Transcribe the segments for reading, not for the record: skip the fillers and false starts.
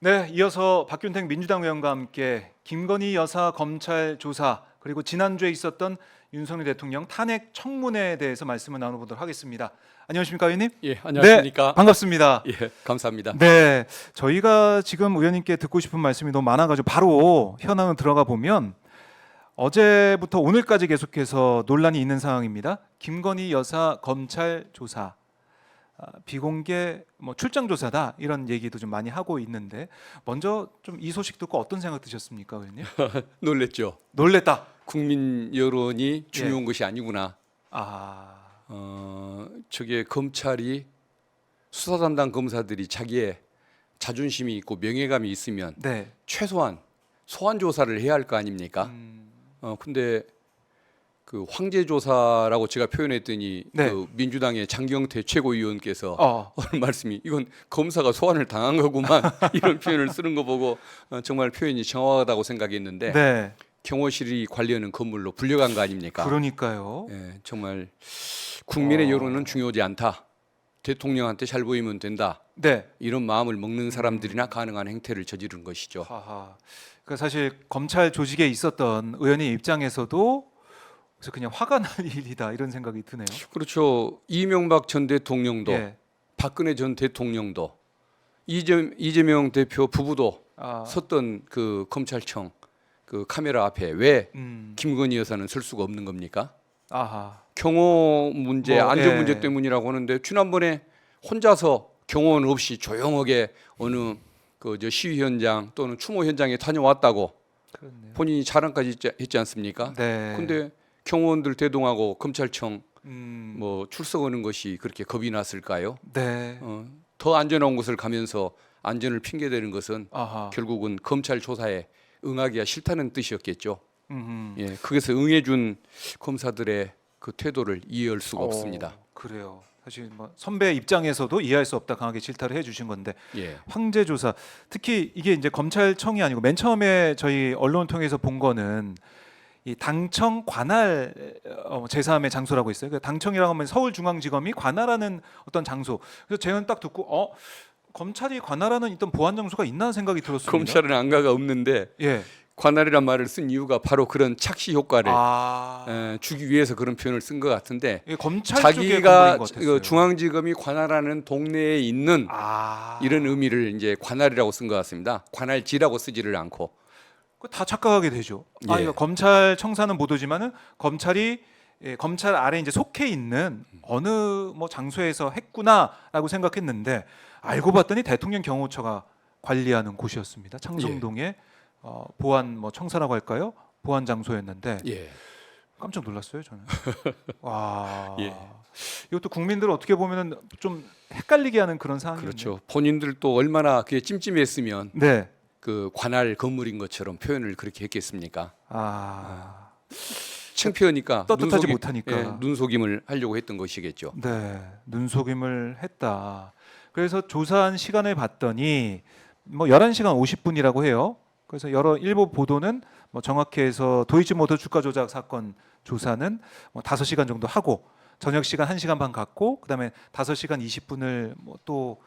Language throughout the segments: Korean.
네, 이어서 박균택 민주당 의원과 함께 김건희 여사 검찰 조사 그리고 지난주에 있었던 윤석열 대통령 탄핵 청문회에 대해서 말씀을 나눠보도록 하겠습니다. 안녕하십니까, 의원님? 예, 안녕하십니까? 네, 반갑습니다. 예, 감사합니다. 네, 저희가 지금 의원님께 듣고 싶은 말씀이 너무 많아가지고 바로 현안으로 들어가 보면 어제부터 오늘까지 계속해서 논란이 있는 상황입니다. 김건희 여사 검찰 조사. 비공개 출장 조사다 이런 얘기도 좀 많이 하고 있는데 먼저 좀 이 소식 듣고 어떤 생각 드셨습니까, 의원님? 놀랬죠. 놀랬다. 국민 여론이 중요한 것이 아니구나. 저게 검찰이 수사 담당 검사들이 자기의 자존심이 있고 명예감이 있으면 네. 최소한 소환 조사를 해야 할 거 아닙니까? 근데 그 황제 조사라고 제가 표현했더니 네. 그 민주당의 장경태 최고위원께서 오늘 말씀이 이건 검사가 소환을 당한 거구만 이런 표현을 쓰는 거 보고 정말 표현이 정확하다고 생각했는데 네. 경호실이 관리하는 건물로 불려간 거 아닙니까? 그러니까요. 예, 정말 국민의 여론은 중요하지 않다. 대통령한테 잘 보이면 된다. 네. 이런 마음을 먹는 사람들이나 가능한 행태를 저지른 것이죠. 하하. 그러니까 사실 검찰 조직에 있었던 의원의 입장에서도 그래서 그냥 화가 날 일이다 이런 생각이 드네요. 그렇죠. 이명박 전 대통령도 예. 박근혜 전 대통령도 이재명 대표 부부도 섰던 그 검찰청 그 카메라 앞에 왜 김건희 여사는 설 수가 없는 겁니까? 아하. 경호 문제, 안전 예. 문제 때문이라고 하는데 지난번에 혼자서 경호원 없이 조용하게 어느 그 저 시위 현장 또는 추모 현장에 다녀왔다고 그렇네요. 본인이 자랑까지 했지 않습니까? 네. 근데 경호원들 대동하고 검찰청 음. 뭐 출석하는 것이 그렇게 겁이 났을까요? 네. 더 안전한 곳을 가면서 안전을 핑계대는 것은 아하. 결국은 검찰 조사에 응하기가 싫다는 뜻이었겠죠. 음흠. 예, 거기서 응해준 검사들의 그 태도를 이해할 수가 없습니다. 그래요. 사실 뭐 선배 입장에서도 이해할 수 없다 강하게 질타를 해주신 건데 예, 황제 조사 특히 이게 이제 검찰청이 아니고 맨 처음에 저희 언론을 통해서 본 거는 이 당청 관할 제3의 장소라고 있어요. 그 당청이라고 하면 서울중앙지검이 관할하는 어떤 장소. 그래서 제가 딱 듣고 검찰이 관할하는 어떤 보안 장소가 있나 생각이 들었습니다. 검찰은 안가가 없는데 예. 관할이란 말을 쓴 이유가 바로 그런 착시 효과를 아. 주기 위해서 그런 표현을 쓴 것 같은데 이게 검찰 쪽에 자기가 근거인 것 같았어요. 그 중앙지검이 관할하는 동네에 있는 이런 의미를 이제 관할이라고 쓴 것 같습니다. 관할지라고 쓰지를 않고. 다 착각하게 되죠. 예. 이거 검찰 청사는 못 오지만은 검찰이 검찰 아래 이제 속해 있는 어느 뭐 장소에서 했구나라고 생각했는데 알고 봤더니 대통령 경호처가 관리하는 곳이었습니다. 창성동의 보안 청사라고 할까요? 보안 장소였는데 예. 깜짝 놀랐어요 저는. 와. 예. 이것도 국민들 어떻게 보면은 좀 헷갈리게 하는 그런 상황이죠. 그렇죠. 본인들도 얼마나 그게 찜찜했으면 네. 그 관할 건물인 것처럼 표현을 그렇게 했겠습니까? 창피하니까 떳떳하지 못하니까. 눈속임을 하려고 했던 것이겠죠. 네, 눈속임을 했다. 그래서 조사한 시간을 봤더니 뭐 11시간 50분이라고 해요. 그래서 여러 일부 보도는 뭐 정확히 해서 도이치모터 주가 조작 사건 조사는 뭐 5시간 정도 하고 저녁 시간 1시간 반 갖고 그다음에 5시간 20분을 뭐 또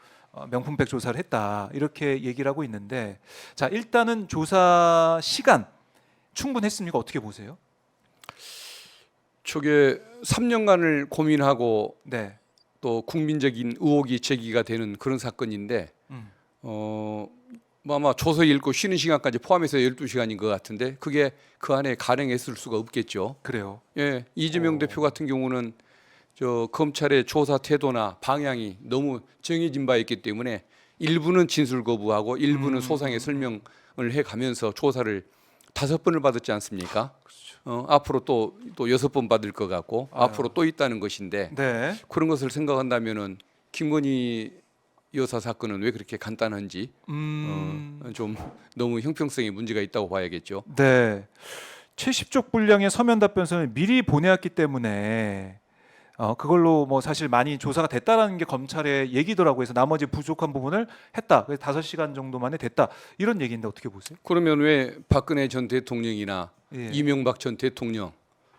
명품백 조사를 했다. 이렇게 얘기를 하고 있는데 자, 일단은 조사 시간 충분했습니까? 어떻게 보세요? 저게 3년간을 고민하고 네. 또 국민적인 의혹이 제기가 되는 그런 사건인데 뭐 아마 조서 읽고 쉬는 시간까지 포함해서 12시간인 것 같은데 그게 그 안에 가능했을 수가 없겠죠. 그래요. 예, 이재명 대표 같은 경우는 저 검찰의 조사 태도나 방향이 너무 정해진 바 있기 때문에 일부는 진술 거부하고 일부는 소상의 설명을 해가면서 조사를 5번을 받았지 않습니까? 앞으로 또 6번 받을 것 같고 앞으로 또 있다는 것인데 네. 그런 것을 생각한다면은 김건희 여사 사건은 왜 그렇게 간단한지 좀 너무 형평성에 문제가 있다고 봐야겠죠. 네. 70쪽 분량의 서면 답변서를 미리 보내왔기 때문에 그걸로 뭐 사실 많이 조사가 됐다라는 게 검찰의 얘기더라고요. 그래서 나머지 부족한 부분을 했다. 그래서 5시간 정도 만에 됐다. 이런 얘기인데 어떻게 보세요? 그러면 왜 박근혜 전 대통령이나 예. 이명박 전 대통령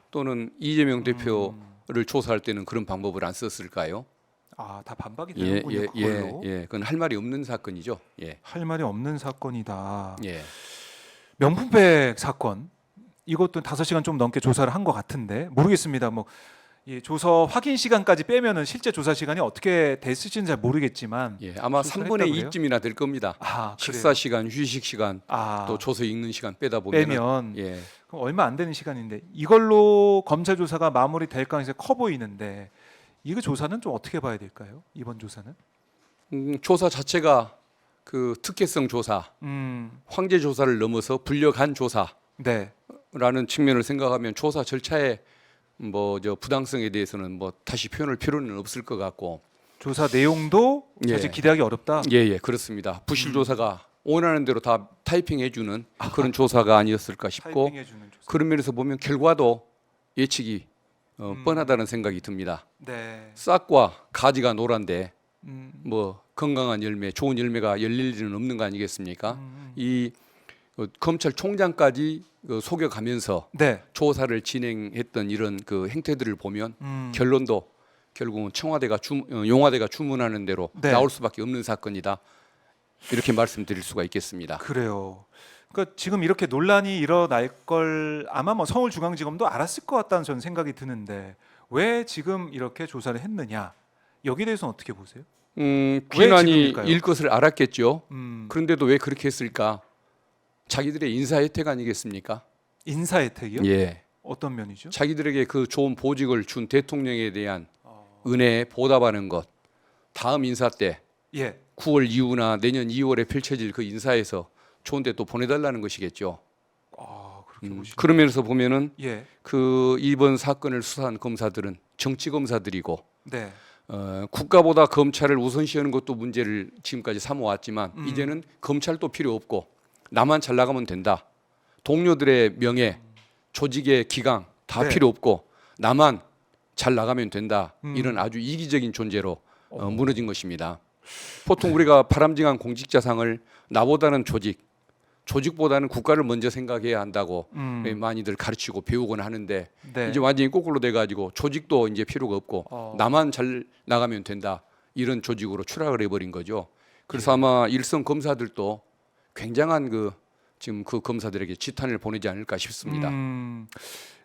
또는 이재명 대표를 조사할 때는 그런 방법을 안 썼을까요? 아, 다 반박이 예, 되는군요. 예, 예, 그걸로. 예. 그건 할 말이 없는 사건이죠. 예, 할 말이 없는 사건이다. 예. 명품백 사건 이것도 5시간 좀 넘게 조사를 한 것 같은데 모르겠습니다. 뭐 이 조서 확인 시간까지 빼면은 실제 조사 시간이 어떻게 됐을지는 잘 모르겠지만 예, 아마 조사를 3분의 했다고 그래요? 2쯤이나 될 겁니다. 아, 식사 그래요? 시간, 휴식 시간, 아, 또 조서 읽는 시간 빼다 보면은 빼면 예, 그럼 얼마 안 되는 시간인데 이걸로 검찰 조사가 마무리될 가능성이 커 보이는데 이거 조사는 좀 어떻게 봐야 될까요? 이번 조사는? 조사 자체가 그 특혜성 조사, 황제 조사를 넘어서 불려간 조사라는 네, 측면을 생각하면 조사 절차의 뭐 저 부당성에 대해서는 뭐 다시 표현할 필요는 없을 것 같고, 조사 내용도 예. 사실 기대하기 어렵다. 예, 예, 그렇습니다. 부실 조사가 원하는 대로 다 타이핑해주는 그런 조사가 아니었을까 싶고, 타이핑해주는 조사. 그런 면에서 보면 결과도 예측이 뻔하다는 생각이 듭니다. 네, 싹과 가지가 노란데 음, 뭐 건강한 열매, 좋은 열매가 열릴 일은 없는 거 아니겠습니까? 이 검찰총장까지 속여가면서 네, 조사를 진행했던 이런 그 행태들을 보면 결론도 결국은 용화대가 주문하는 대로 네. 나올 수밖에 없는 사건이다. 이렇게 말씀드릴 수가 있겠습니다. 그래요. 그러니까 지금 이렇게 논란이 일어날 걸 아마 뭐 서울중앙지검도 알았을 것 같다는 저는 생각이 드는데 왜 지금 이렇게 조사를 했느냐? 여기에 대해서는 어떻게 보세요? 비난이 지금일까요? 일 것을 알았겠죠. 음, 그런데도 왜 그렇게 했을까? 자기들의 인사 혜택 아니겠습니까? 인사 혜택이요? 예. 어떤 면이죠? 자기들에게 그 좋은 보직을 준 대통령에 대한 어, 은혜에 보답하는 것. 다음 인사 때 예, 9월 이후나 내년 2월에 펼쳐질 그 인사에서 좋은데 또 보내달라는 것이겠죠. 그렇게 보시죠. 그런 면에서 보면은 예, 그 이번 사건을 수사한 검사들은 정치 검사들이고 네, 국가보다 검찰을 우선시하는 것도 문제를 지금까지 삼아왔지만 이제는 검찰도 필요 없고 나만 잘 나가면 된다. 동료들의 명예, 조직의 기강 다 네. 필요 없고 나만 잘 나가면 된다. 이런 아주 이기적인 존재로 무너진 것입니다. 보통 우리가 바람직한 공직자상을 나보다는 조직보다는 국가를 먼저 생각해야 한다고 많이들 가르치고 배우곤 하는데 네. 이제 완전히 거꾸로 돼가지고 조직도 이제 필요가 없고 나만 잘 나가면 된다 이런 조직으로 추락을 해버린 거죠. 그래서 아마 일선 검사들도 굉장한 지금 그 검사들에게 지탄을 보내지 않을까 싶습니다.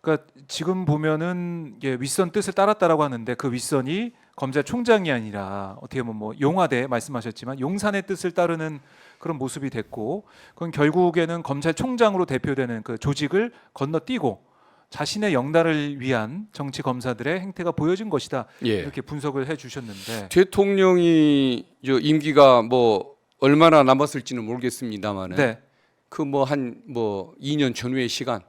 그러니까 지금 보면은 윗선 뜻을 따랐다라고 하는데 그 윗선이 검찰총장이 아니라 어떻게 보면 뭐 용화대 말씀하셨지만 용산의 뜻을 따르는 그런 모습이 됐고 그건 결국에는 검찰총장으로 대표되는 그 조직을 건너뛰고 자신의 영달을 위한 정치 검사들의 행태가 보여진 것이다. 예. 이렇게 분석을 해주셨는데 대통령이 임기가 뭐 얼마나 남았을지는 모르겠습니다만은 네, 그 뭐 한 2년 전후의 시간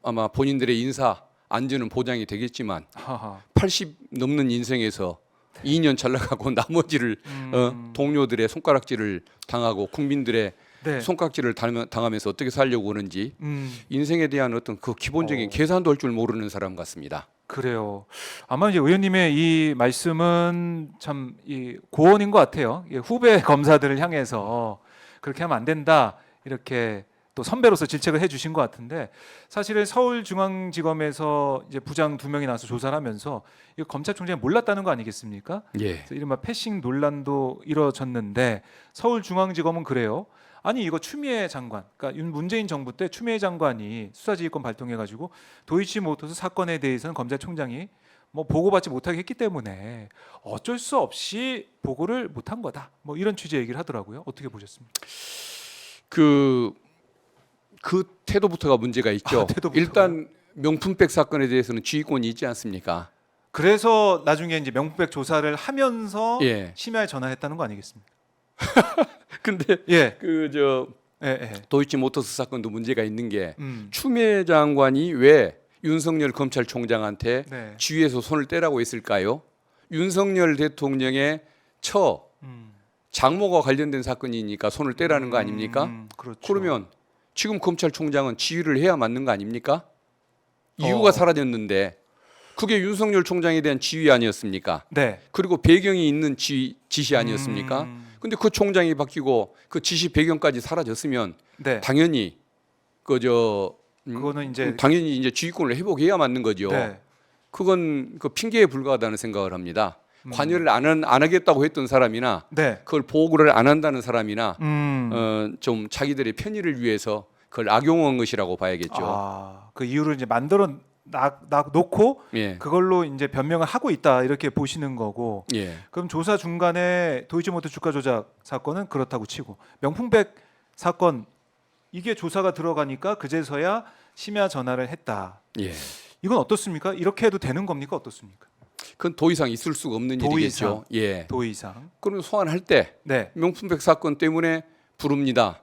아마 본인들의 인사 안전은 보장이 되겠지만 하하. 80 넘는 인생에서 2년 잘 나가고 나머지를 동료들의 손가락질을 당하고 국민들의 네, 손가락질을 당하면서 어떻게 살려고 하는지 인생에 대한 어떤 그 기본적인 계산도 할 줄 모르는 사람 같습니다. 그래요. 아마 이제 의원님의 이 말씀은 참 이 고언인 것 같아요. 후배 검사들을 향해서 그렇게 하면 안 된다 이렇게 또 선배로서 질책을 해주신 것 같은데 사실은 서울중앙지검에서 이제 부장 2명이 나와서 조사를 하면서 이 검찰총장이 몰랐다는 거 아니겠습니까? 예. 그래서 이른바 패싱 논란도 이뤄졌는데 서울중앙지검은 그래요. 아니 이거 추미애 장관, 그러니까 문재인 정부 때 추미애 장관이 수사지휘권 발동해가지고 도이치모터스 사건에 대해서는 검찰총장이 뭐 보고받지 못하게 했기 때문에 어쩔 수 없이 보고를 못한 거다. 뭐 이런 취지의 얘기를 하더라고요. 어떻게 보셨습니까? 그 태도부터가 문제가 있죠. 태도부터가요? 일단 명품백 사건에 대해서는 지휘권이 있지 않습니까? 그래서 나중에 이제 명품백 조사를 하면서 예. 심야에 전화했다는 거 아니겠습니까? 근데 예, 예. 도이치모터스 사건도 문제가 있는 게 음, 추미애 장관이 왜 윤석열 검찰총장한테 네, 주위에서 손을 떼라고 했을까요? 윤석열 대통령의 장모가 관련된 사건이니까 손을 떼라는 거 아닙니까? 그렇죠. 그러면 지금 검찰총장은 지휘를 해야 맞는 거 아닙니까? 이유가 사라졌는데 그게 윤석열 총장에 대한 지휘 아니었습니까? 네, 그리고 배경이 있는 지시 아니었습니까? 근데 그 총장이 바뀌고 그 지시 배경까지 사라졌으면 네. 당연히 그거는 이제 당연히 이제 지휘권을 회복해야 맞는 거죠. 네, 그건 그 핑계에 불과하다는 생각을 합니다. 관여를 안 하겠다고 했던 사람이나 네. 그걸 보고를 안 한다는 사람이나 음. 좀 자기들의 편의를 위해서 그걸 악용한 것이라고 봐야겠죠. 아, 그 이유를 이제 만들어 놓고 예, 그걸로 이제 변명을 하고 있다 이렇게 보시는 거고. 예, 그럼 조사 중간에 도이치모터 주가 조작 사건은 그렇다고 치고 명품백 사건 이게 조사가 들어가니까 그제서야 심야 전화를 했다. 예. 이건 어떻습니까? 이렇게 해도 되는 겁니까? 어떻습니까? 그건 더 이상 있을 수가 없는 더 일이겠죠. 예. 도의상. 그러면 소환할 때 네. 명품백 사건 때문에 부릅니다.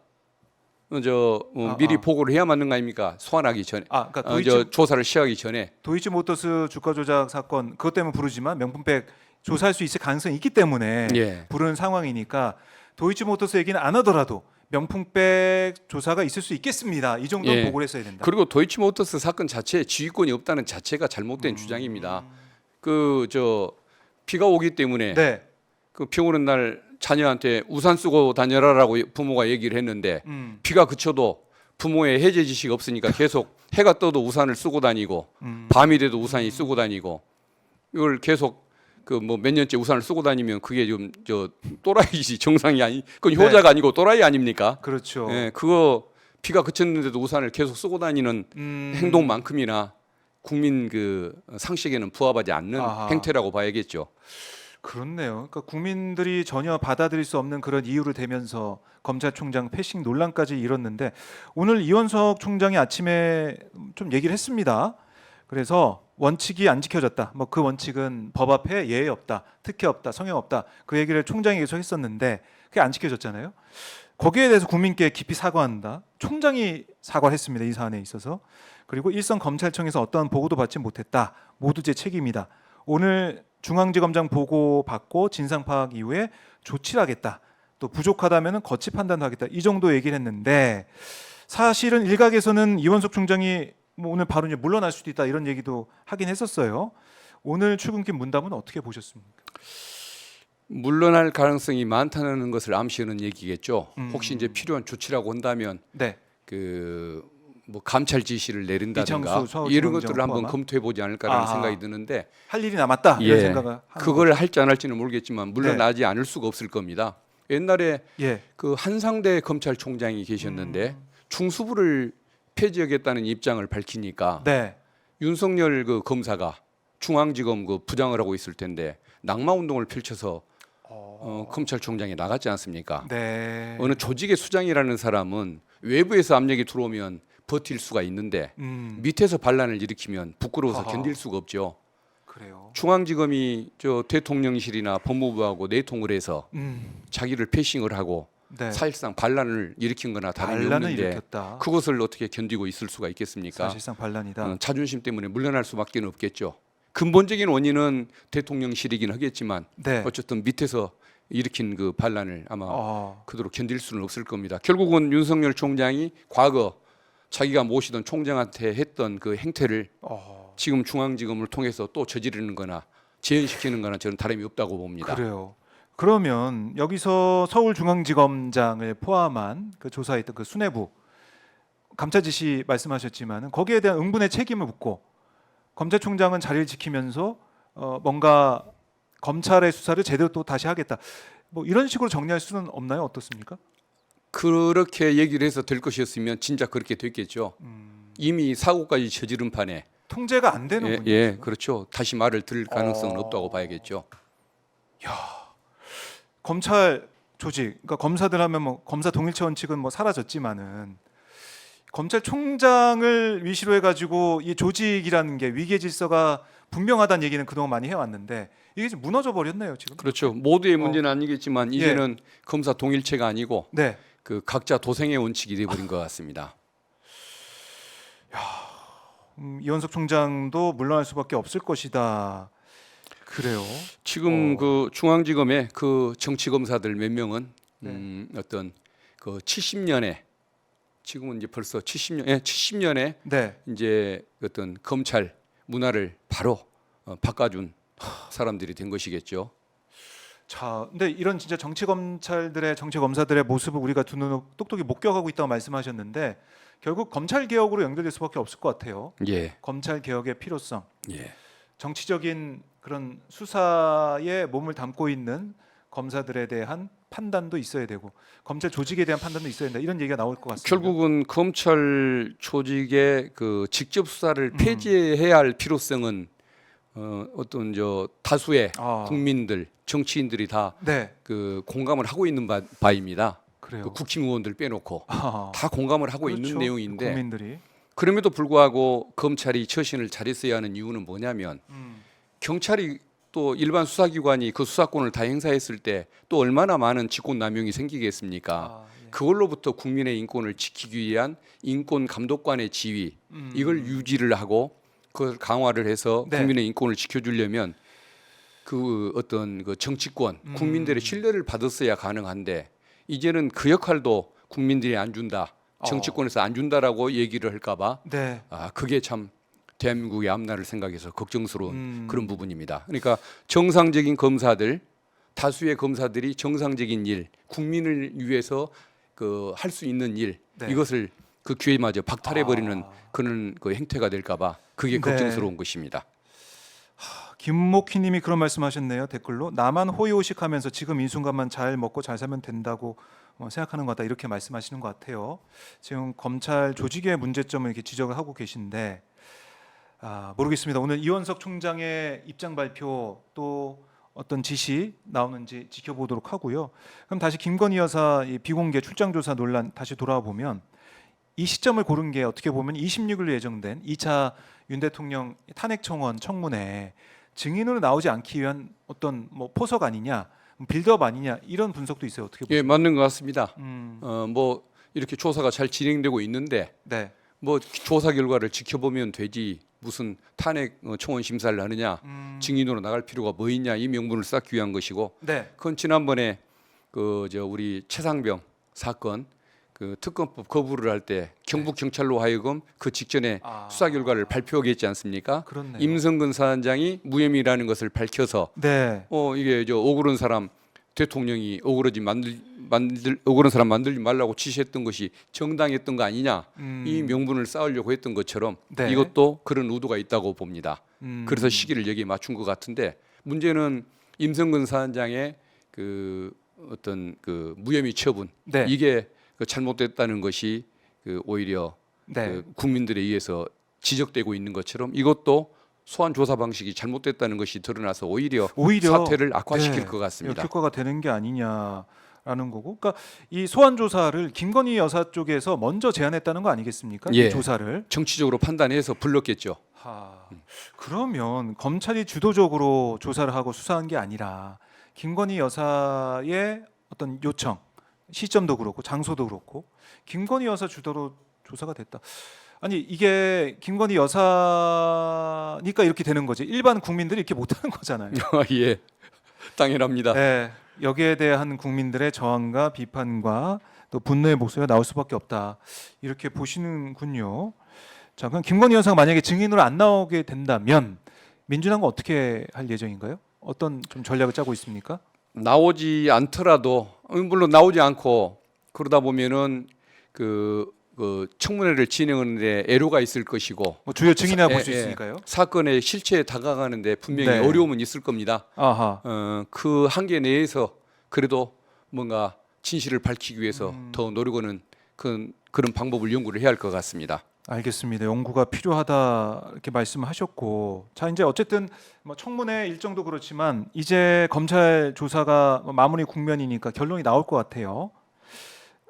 미리 아. 보고를 해야 맞는 거 아닙니까? 소환하기 전에, 아, 그러니까 조사를 시작하기 전에. 도이치모터스 주가 조작 사건 그것 때문에 부르지만 명품백 조사할 수 있을 가능성이 있기 때문에 예. 부르는 상황이니까 도이치모터스 얘기는 안 하더라도 명품백 조사가 있을 수 있겠습니다. 이 정도는 예. 보고를 했어야 된다. 그리고 도이치모터스 사건 자체에 지휘권이 없다는 자체가 잘못된 주장입니다. 비가 오기 때문에 네. 그 비 오는 날 자녀한테 우산 쓰고 다녀라라고 부모가 얘기를 했는데 비가 그쳐도 부모의 해제 지시가 없으니까 계속 해가 떠도 우산을 쓰고 다니고 밤이 돼도 우산이 쓰고 다니고 이걸 계속 몇 년째 우산을 쓰고 다니면 그게 좀 또라이지 정상이 아니 그건 네. 효자가 아니고 또라이 아닙니까? 그렇죠. 예, 그거 비가 그쳤는데도 우산을 계속 쓰고 다니는 행동만큼이나 국민 상식에는 부합하지 않는 아하. 행태라고 봐야겠죠. 그렇네요. 그러니까 국민들이 전혀 받아들일 수 없는 그런 이유를 대면서 검찰총장 패싱 논란까지 일었는데 오늘 이원석 총장이 아침에 좀 얘기를 했습니다. 그래서 원칙이 안 지켜졌다. 뭐 그 원칙은 법 앞에 예의 없다, 특혜 없다, 성형 없다. 그 얘기를 총장이 계속 했었는데 그게 안 지켜졌잖아요. 거기에 대해서 국민께 깊이 사과한다. 총장이 사과를 했습니다. 이 사안에 있어서. 그리고 일선 검찰청에서 어떠한 보고도 받지 못했다. 모두 제 책임이다. 오늘 중앙지검장 보고 받고 진상 파악 이후에 조치를 하겠다. 또 부족하다면 거치 판단도 하겠다. 이 정도 얘기를 했는데 사실은 일각에서는 이원석 총장이 뭐 오늘 바로 이제 물러날 수도 있다 이런 얘기도 하긴 했었어요. 오늘 출근길 문담은 어떻게 보셨습니까? 물러날 가능성이 많다는 것을 암시하는 얘기겠죠. 혹시 이제 필요한 조치라고 한다면 네. 감찰 지시를 내린다든가 이창수 서울지검장 이런 것들을 한번 포함한? 검토해 보지 않을까라는 아하. 생각이 드는데 할 일이 남았다 이런 생각을 하는 그걸 할지 안 할지는 모르겠지만 물러나지 않을 수가 없을 겁니다. 옛날에 거죠. 예. 그 한상대 검찰총장이 계셨는데 중수부를 폐지하겠다는 입장을 밝히니까 네. 윤석열 검사가 중앙지검 부장을 하고 있을 텐데 낙마 운동을 펼쳐서 검찰총장이 나갔지 않습니까? 네. 어느 조직의 수장이라는 사람은 외부에서 압력이 들어오면 버틸 수가 있는데 밑에서 반란을 일으키면 부끄러워서 아하. 견딜 수가 없죠. 그래요. 중앙지검이 대통령실이나 법무부하고 내통을 해서 자기를 패싱을 하고 네. 사실상 반란을 일으킨 거나 다름이 반란을 없는데 일으켰다. 그것을 어떻게 견디고 있을 수가 있겠습니까? 사실상 반란이다. 자존심 때문에 물러날 수밖에 없겠죠. 근본적인 원인은 대통령실이긴 하겠지만 네. 어쨌든 밑에서 일으킨 그 반란을 아마 어. 그대로 견딜 수는 없을 겁니다. 결국은 윤석열 총장이 과거 자기가 모시던 총장한테 했던 그 행태를 지금 중앙지검을 통해서 또 저지르는 거나 재현시키는 거나 저는 다름이 없다고 봅니다. 그래요. 그러면 여기서 서울중앙지검장을 포함한 그 조사했던 그 수뇌부 감찰 지시 말씀하셨지만 거기에 대한 응분의 책임을 묻고 검찰총장은 자리를 지키면서 뭔가 검찰의 수사를 제대로 또 다시 하겠다. 뭐 이런 식으로 정리할 수는 없나요? 어떻습니까? 그렇게 얘기를 해서 될 것이었으면 진짜 그렇게 됐겠죠. 이미 사고까지 저지른 판에 통제가 안 되는 분이죠. 예, 그렇죠. 다시 말을 들을 가능성은 없다고 봐야겠죠. 검찰 조직, 그러니까 검사들 하면 뭐 검사 동일체 원칙은 뭐 사라졌지만은 검찰총장을 위시로 해가지고 이 조직이라는 게 위계 질서가 분명하다는 얘기는 그동안 많이 해왔는데 이게 지금 무너져 버렸네요 지금. 그렇죠. 모두의 문제는 아니겠지만 이제는 검사 동일체가 아니고 네. 그 각자 도생의 원칙이 돼버린 것 같습니다. 이원석 총장도 물러날 수밖에 없을 것이다. 그래요. 지금 그 중앙지검의 그 정치 검사들 몇 명은 어떤 그 70년에 지금은 이제 벌써 70년에 네. 이제 어떤 검찰 문화를 바로 바꿔준 사람들이 된 것이겠죠. 자, 근데 이런 진짜 정치 검찰들의 정치 검사들의 모습을 우리가 두 눈으로 똑똑히 목격하고 있다고 말씀하셨는데 결국 검찰 개혁으로 연결될 수밖에 없을 것 같아요. 예, 검찰 개혁의 필요성. 예. 정치적인 그런 수사에 몸을 담고 있는 검사들에 대한 판단도 있어야 되고 검찰 조직에 대한 판단도 있어야 된다 이런 얘기가 나올 것 같습니다. 결국은 검찰 조직의 그 직접 수사를 폐지해야 할 필요성은 어떤 저 다수의 국민들, 정치인들이 다 네, 그 공감을 하고 있는 바입니다. 그래요. 그 국힘 의원들 빼놓고 아, 다 공감을 하고 그렇죠. 있는 내용인데 국민들이 그럼에도 불구하고 검찰이 처신을 잘했어야 하는 이유는 뭐냐면 경찰이 또 일반 수사기관이 그 수사권을 다 행사했을 때 또 얼마나 많은 직권남용이 생기겠습니까? 예. 그걸로부터 국민의 인권을 지키기 위한 인권 감독관의 지위 이걸 유지를 하고 그걸 강화를 해서 네. 국민의 인권을 지켜주려면 그 어떤 그 정치권 국민들의 신뢰를 받았어야 가능한데 이제는 그 역할도 국민들이 안 준다. 정치권에서 안 준다라고 얘기를 할까봐 네. 그게 참 대한민국의 앞날을 생각해서 걱정스러운 그런 부분입니다. 그러니까 정상적인 검사들 다수의 검사들이 정상적인 일 국민을 위해서 그 할 수 있는 일 네. 이것을 그 기회마저 박탈해 버리는 그런 그 행태가 될까봐 그게 네. 걱정스러운 것입니다. 김목희님이 그런 말씀하셨네요 댓글로 나만 호의호식하면서 지금 이 순간만 잘 먹고 잘 살면 된다고 생각하는 것 같다 이렇게 말씀하시는 것 같아요. 지금 검찰 조직의 문제점을 이렇게 지적을 하고 계신데 모르겠습니다. 오늘 이원석 총장의 입장 발표 또 어떤 지시 나오는지 지켜보도록 하고요. 그럼 다시 김건희 여사 이 비공개 출장조사 논란 다시 돌아와 보면 이 시점을 고른 게 어떻게 보면 26일 예정된 2차 윤 대통령 탄핵 청원 청문회 증인으로 나오지 않기 위한 어떤 뭐 포석 아니냐, 빌드업 아니냐 이런 분석도 있어요. 어떻게 보세요? 예, 맞는 것 같습니다. 뭐 이렇게 조사가 잘 진행되고 있는데 네. 뭐 조사 결과를 지켜보면 되지 무슨 탄핵 청원 심사를 하느냐 증인으로 나갈 필요가 뭐 있냐 이 명분을 쌓기 위한 것이고 네. 그건 지난번에 그 저 우리 최상병 사건 그 특검법 거부를 할 때 경북 경찰로 하여금 그 직전에 수사 결과를 발표하게 했지 않습니까? 그렇네요. 임성근 사단장이 무혐의라는 것을 밝혀서 네. 이게 저 억울한 사람 대통령이 억울한 사람 만들지 말라고 지시했던 것이 정당했던 거 아니냐 이 명분을 쌓으려고 했던 것처럼 네. 이것도 그런 의도가 있다고 봅니다. 음. 그래서 시기를 여기에 맞춘 것 같은데 문제는 임성근 사단장의 그 어떤 그 무혐의 처분 네. 이게 그 잘못됐다는 것이 그 오히려 네. 그 국민들에 의해서 지적되고 있는 것처럼 이것도 소환 조사 방식이 잘못됐다는 것이 드러나서 오히려 사태를 악화시킬 네, 것 같습니다. 역효과가 되는 게 아니냐라는 거고, 그러니까 이 소환 조사를 김건희 여사 쪽에서 먼저 제안했다는 거 아니겠습니까? 예. 이 조사를. 정치적으로 판단해서 불렀겠죠. 그러면 검찰이 주도적으로 조사를 하고 수사한 게 아니라 김건희 여사의 어떤 요청, 시점도 그렇고 장소도 그렇고 김건희 여사 주도로 조사가 됐다. 아니 이게 김건희 여사니까 이렇게 되는 거지. 일반 국민들이 이렇게 못하는 거잖아요. 예, 당연합니다. 네, 여기에 대한 국민들의 저항과 비판과 또 분노의 목소리가 나올 수밖에 없다. 이렇게 보시는군요. 자, 그럼 김건희 여사가 만약에 증인으로 안 나오게 된다면 민주당은 어떻게 할 예정인가요? 어떤 좀 전략을 짜고 있습니까? 나오지 않더라도 물론 나오지 않고 그러다 보면은 그 청문회를 진행하는데 애로가 있을 것이고 뭐 주요 증인이라 볼 수 예, 예. 있으니까요. 사건의 실체에 다가가는데 분명히 네. 어려움은 있을 겁니다. 아하. 그 한계 내에서 그래도 뭔가 진실을 밝히기 위해서 더 노력하는 그런 방법을 연구를 해야 할 것 같습니다. 알겠습니다. 연구가 필요하다 이렇게 말씀하셨고, 자 이제 어쨌든 뭐 청문회 일정도 그렇지만 이제 검찰 조사가 마무리 국면이니까 결론이 나올 것 같아요.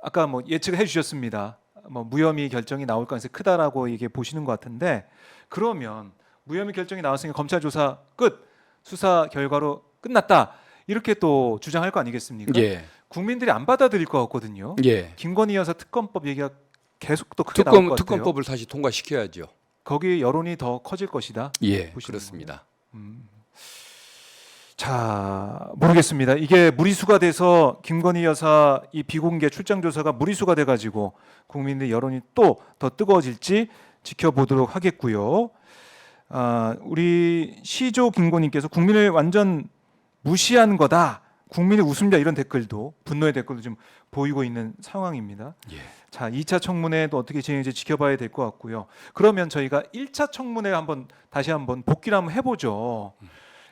아까 뭐 예측해 주셨습니다. 뭐 무혐의 결정이 나올 가능성이 크다라고 이게 보시는 것 같은데 그러면 무혐의 결정이 나왔으니까 검찰 조사 끝, 수사 결과로 끝났다 이렇게 또 주장할 거 아니겠습니까? 예, 국민들이 안 받아들일 것 같거든요. 예. 김건희 여사 특검법 얘기가 계속 또 크게 나올 것 같아요. 특검법을 다시 통과시켜야죠. 거기 여론이 더 커질 것이다. 예, 보시는군요. 그렇습니다. 자, 모르겠습니다. 이게 무리수가 돼서 김건희 여사 이 비공개 출장 조사가 무리수가 돼 가지고 국민의 여론이 또 더 뜨거워질지 지켜보도록 하겠고요. 우리 시조 김고님께서 국민을 완전 무시한 거다. 국민의 웃음자 이런 댓글도 분노의 댓글도 좀 보이고 있는 상황입니다. 예. 자, 2차 청문회도 어떻게 진행될지 지켜봐야 될 것 같고요. 그러면 저희가 1차 청문회 다시 한번 복귀를 한번 해보죠.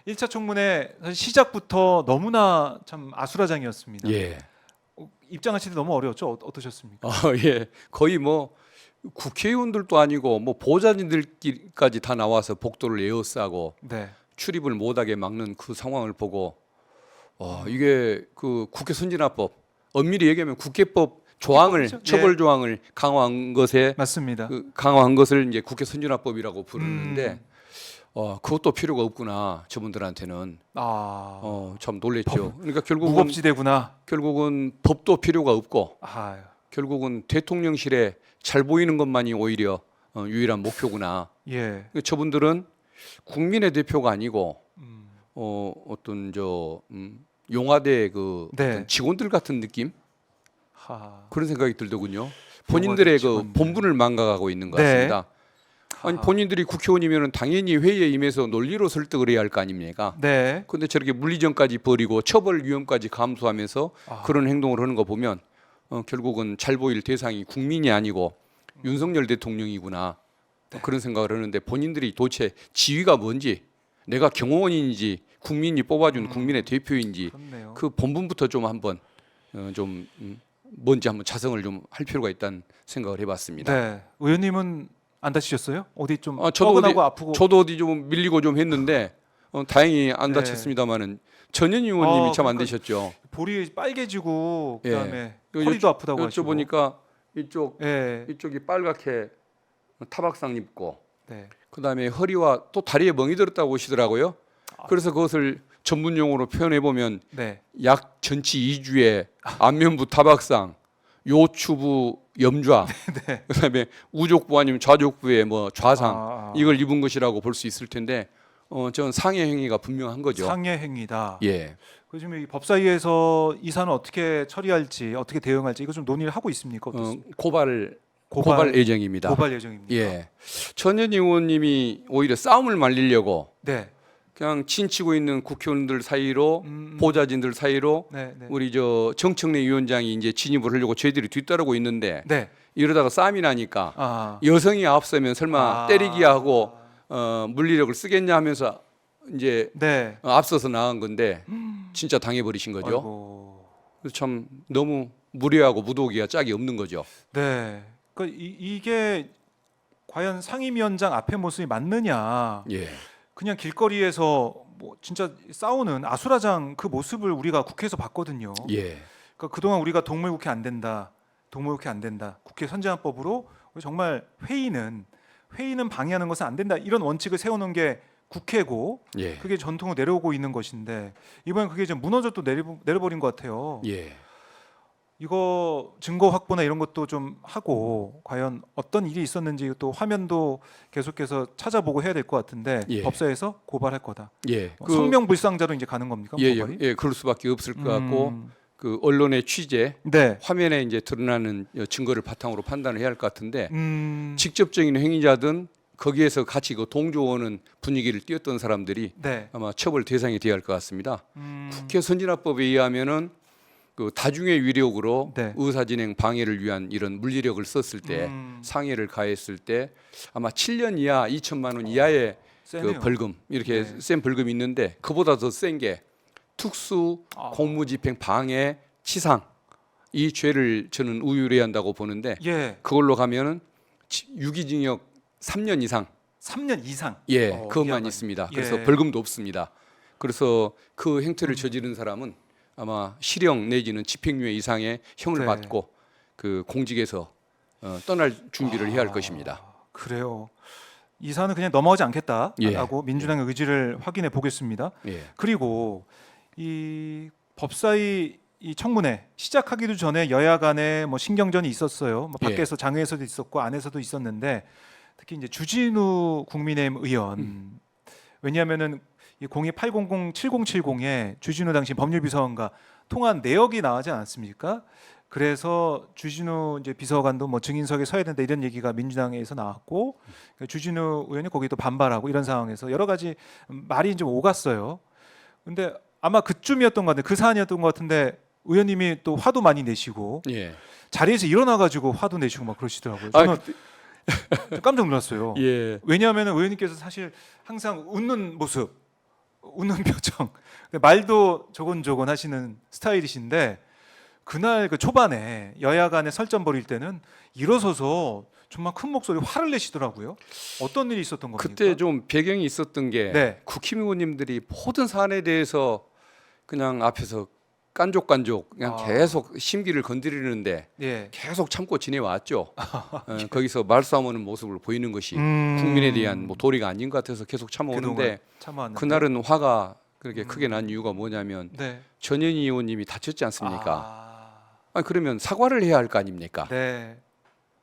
1차 청문회 사실 시작부터 너무나 참 아수라장이었습니다. 예. 입장하실 때 너무 어려웠죠? 어떠셨습니까? 예. 거의 뭐 국회의원들도 아니고 뭐 보좌진들까지 다 나와서 복도를 에워싸고 네. 출입을 못하게 막는 그 상황을 보고 이게 그 국회 선진화법 엄밀히 얘기하면 국회법 조항을 국회법이죠? 처벌 예. 조항을 강화한 것에 맞습니다. 강화한 것을 이제 국회 선진화법이라고 부르는데 그것도 필요가 없구나 저분들한테는 참 놀랬죠. 그러니까 무법지대구나. 결국은 법도 필요가 없고 아유. 결국은 대통령실에 잘 보이는 것만이 오히려 유일한 목표구나. 예. 그러니까 저분들은 국민의 대표가 아니고 음. 어떤 용화대 네. 어떤 직원들 같은 느낌 그런 생각이 들더군요. 용화대 본인들의 그 직원들. 본분을 망각하고 있는 것 네. 같습니다. 아니 본인들이 국회의원이면 당연히 회의에 임해서 논리로 설득을 해야 할 거 아닙니까? 네. 그런데 저렇게 물리전까지 벌이고 처벌 위험까지 감수하면서 그런 행동을 하는 거 보면 결국은 잘 보일 대상이 국민이 아니고 윤석열 대통령이구나 그런 생각을 하는데 본인들이 도대체 지위가 뭔지 내가 경호원인지 국민이 뽑아준 국민의 대표인지 그렇네요. 그 본분부터 좀 한번 뭔지 한번 자성을 좀 할 필요가 있다는 생각을 해봤습니다. 네. 의원님은 안 다치셨어요? 어디 좀 저도 뻐근하고 아프고? 저도 어디 좀 밀리고 좀 했는데 다행히 안 네. 다쳤습니다만은 전현 의원님이 참 안 그러니까 되셨죠. 볼이 빨개지고 예. 그다음에 요- 허리도 아프다고 하시고. 보니까 예. 이쪽이 빨갛게 타박상 입고 네. 그다음에 허리와 또 다리에 멍이 들었다고 하시더라고요. 그래서 그것을 전문 용어로 표현해 보면 네. 약 전치 2주의 안면부 타박상, 요추부 염좌, 네. 그다음에 우족부 아니면 좌족부의 뭐 좌상 아. 이걸 입은 것이라고 볼 수 있을 텐데 저는 상해 행위가 분명한 거죠. 상해 행위다. 예. 요즘 이 법사위에서 이 사안을 어떻게 처리할지 어떻게 대응할지 이거 좀 논의를 하고 있습니까? 어떻습니까? 고발 예정입니다. 고발 예정입니다. 예. 전현 의원님이 오히려 싸움을 말리려고 네. 그냥 친치고 있는 국회의원들 사이로 보좌진들 사이로 네. 네. 우리 정청래 위원장이 이제 진입을 하려고 저희들이 뒤따르고 있는데 네. 이러다가 싸움이 나니까 아. 여성이 앞서면 설마 아. 때리기야 하고 물리력을 쓰겠냐 하면서 이제 네. 앞서서 나간 건데 진짜 당해버리신 거죠. 아이고. 그래서 참 너무 무례하고 무도기가 짝이 없는 거죠. 네. 그러니까 이게 과연 상임위원장 앞의 모습이 맞느냐? 예. 그냥 길거리에서 뭐 진짜 싸우는 아수라장 그 모습을 우리가 국회에서 봤거든요. 예. 그러니까 그동안 우리가 동물국회 안 된다, 동물국회 안 된다, 국회 선진화법으로 정말 회의는 방해하는 것은 안 된다 이런 원칙을 세우는 게 국회고 예. 그게 전통으로 내려오고 있는 것인데 이번엔 그게 좀 무너져 또 내려버린 것 같아요. 예. 이거 증거 확보나 이런 것도 좀 하고 과연 어떤 일이 있었는지 또 화면도 계속해서 찾아보고 해야 될 것 같은데 예. 법사에서 고발할 거다. 예. 성명불상자로 이제 가는 겁니까? 고발이? 예, 그럴 수밖에 없을 것 같고 그 언론의 취재, 네. 화면에 이제 드러나는 증거를 바탕으로 판단을 해야 할 것 같은데 음, 직접적인 행위자든 거기에서 같이 그 동조하는 분위기를 띄웠던 사람들이 네. 아마 처벌 대상이 되어야 할 것 같습니다. 음, 국회 선진화법에 의하면은 그 다중의 위력으로 네. 의사진행 방해를 위한 이런 물리력을 썼을 때 상해를 가했을 때 아마 7년 이하 2천만 원 이하의 세네요. 그 벌금 이렇게 네. 센 벌금이 있는데 그보다 더 센 게 특수 공무집행 방해 치상 이 죄를 저는 우유래야 한다고 보는데 예, 그걸로 가면은 유기징역 3년 이상 3년 이상. 그것만 이하만. 있습니다. 그래서 예. 벌금도 없습니다. 그래서 그 행태를 저지른 사람은 아마 실형 내지는 집행유예 이상의 형을 네. 받고 그 공직에서 떠날 준비를 해야 할 것입니다. 그래요. 이 사안은 그냥 넘어가지 않겠다라고 예. 민주당의 의지를 확인해 보겠습니다. 예. 그리고 이 법사위 이 청문회 시작하기도 전에 여야 간에 뭐 신경전이 있었어요. 뭐 밖에서 장외에서도 있었고 안에서도 있었는데 특히 이제 주진우 국민의힘 의원 왜냐하면은 이 02-800-7070에 주진우 당시 법률비서관과 통한 내역이 나오지 않았습니까? 그래서 주진우 이제 비서관도 뭐 증인석에 서야 된다 이런 얘기가 민주당에서 나왔고 주진우 의원이 거기에 또 반발하고 이런 상황에서 여러 가지 말이 좀 오갔어요. 근데 아마 그쯤이었던 것 같은데 그 사안이었던 것 같은데 의원님이 또 화도 많이 내시고 예. 자리에서 일어나가지고 화도 내시고 막 그러시더라고요. 아, 저는 깜짝 놀랐어요. 예. 왜냐하면 의원님께서 사실 항상 웃는 모습, 웃는 표정, 말도 조곤조곤 하시는 스타일이신데 그날 그 초반에 여야 간에 설전 벌일 때는 일어서서 정말 큰 목소리 화를 내시더라고요. 어떤 일이 있었던 겁니까? 그때 좀 배경이 있었던 게 네. 국힘의원님들이 모든 사안에 대해서 그냥 앞에서 깐족깐족 그냥 아. 계속 심기를 건드리는데 예. 계속 참고 지내왔죠. 거기서 말싸움하는 모습을 보이는 것이 음. 국민에 대한 뭐 도리가 아닌 것 같아서 계속 참아오는데 그동안 참아왔는데. 그날은 화가 그렇게 크게 난 이유가 뭐냐면 네. 전현희 의원님이 다쳤지 않습니까? 아. 아니, 그러면 사과를 해야 할 거 아닙니까? 네.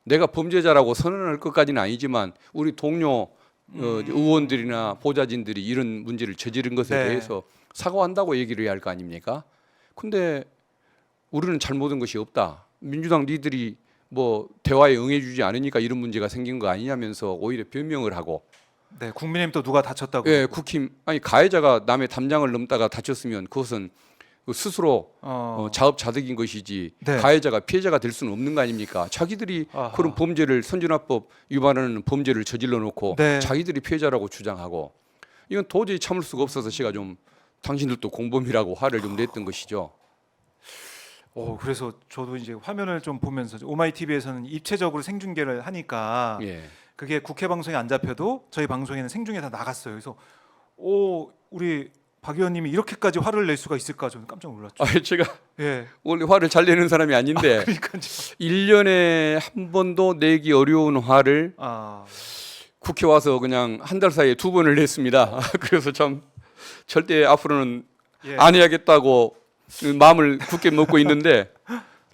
내가 범죄자라고 선언할 것까지는 아니지만 우리 동료 의원들이나 보좌진들이 이런 문제를 저지른 것에 네. 대해서 사과한다고 얘기를 해야 할 거 아닙니까? 근데 우리는 잘못한 것이 없다. 민주당 리들이 뭐 대화에 응해주지 않으니까 이런 문제가 생긴 거 아니냐면서 오히려 변명을 하고, 네. 국민의힘 또 누가 다쳤다고. 예, 국힘 아니 가해자가 남의 담장을 넘다가 다쳤으면 그것은 그 스스로 자업자득인 것이지 네. 가해자가 피해자가 될 수는 없는 거 아닙니까? 자기들이 아하. 그런 범죄를 선진화법 위반하는 범죄를 저질러 놓고 네. 자기들이 피해자라고 주장하고 이건 도저히 참을 수가 없어서 제가 좀 당신들도 공범이라고 화를 좀 냈던 것이죠. 그래서 저도 이제 화면을 좀 보면서 오마이 TV에서는 입체적으로 생중계를 하니까 예. 그게 국회 방송에 안 잡혀도 저희 방송에는 생중계 다 나갔어요. 그래서 우리 박 의원님이 이렇게까지 화를 낼 수가 있을까 저는 깜짝 놀랐죠. 아, 제가 예. 원래 화를 잘 내는 사람이 아닌데 그러니까요. 1년에 한 번도 내기 어려운 화를 아, 국회 와서 그냥 한 달 사이에 2번을 냈습니다. 그래서 참 절대 앞으로는 예. 안 해야겠다고 마음을 굳게 먹고 있는데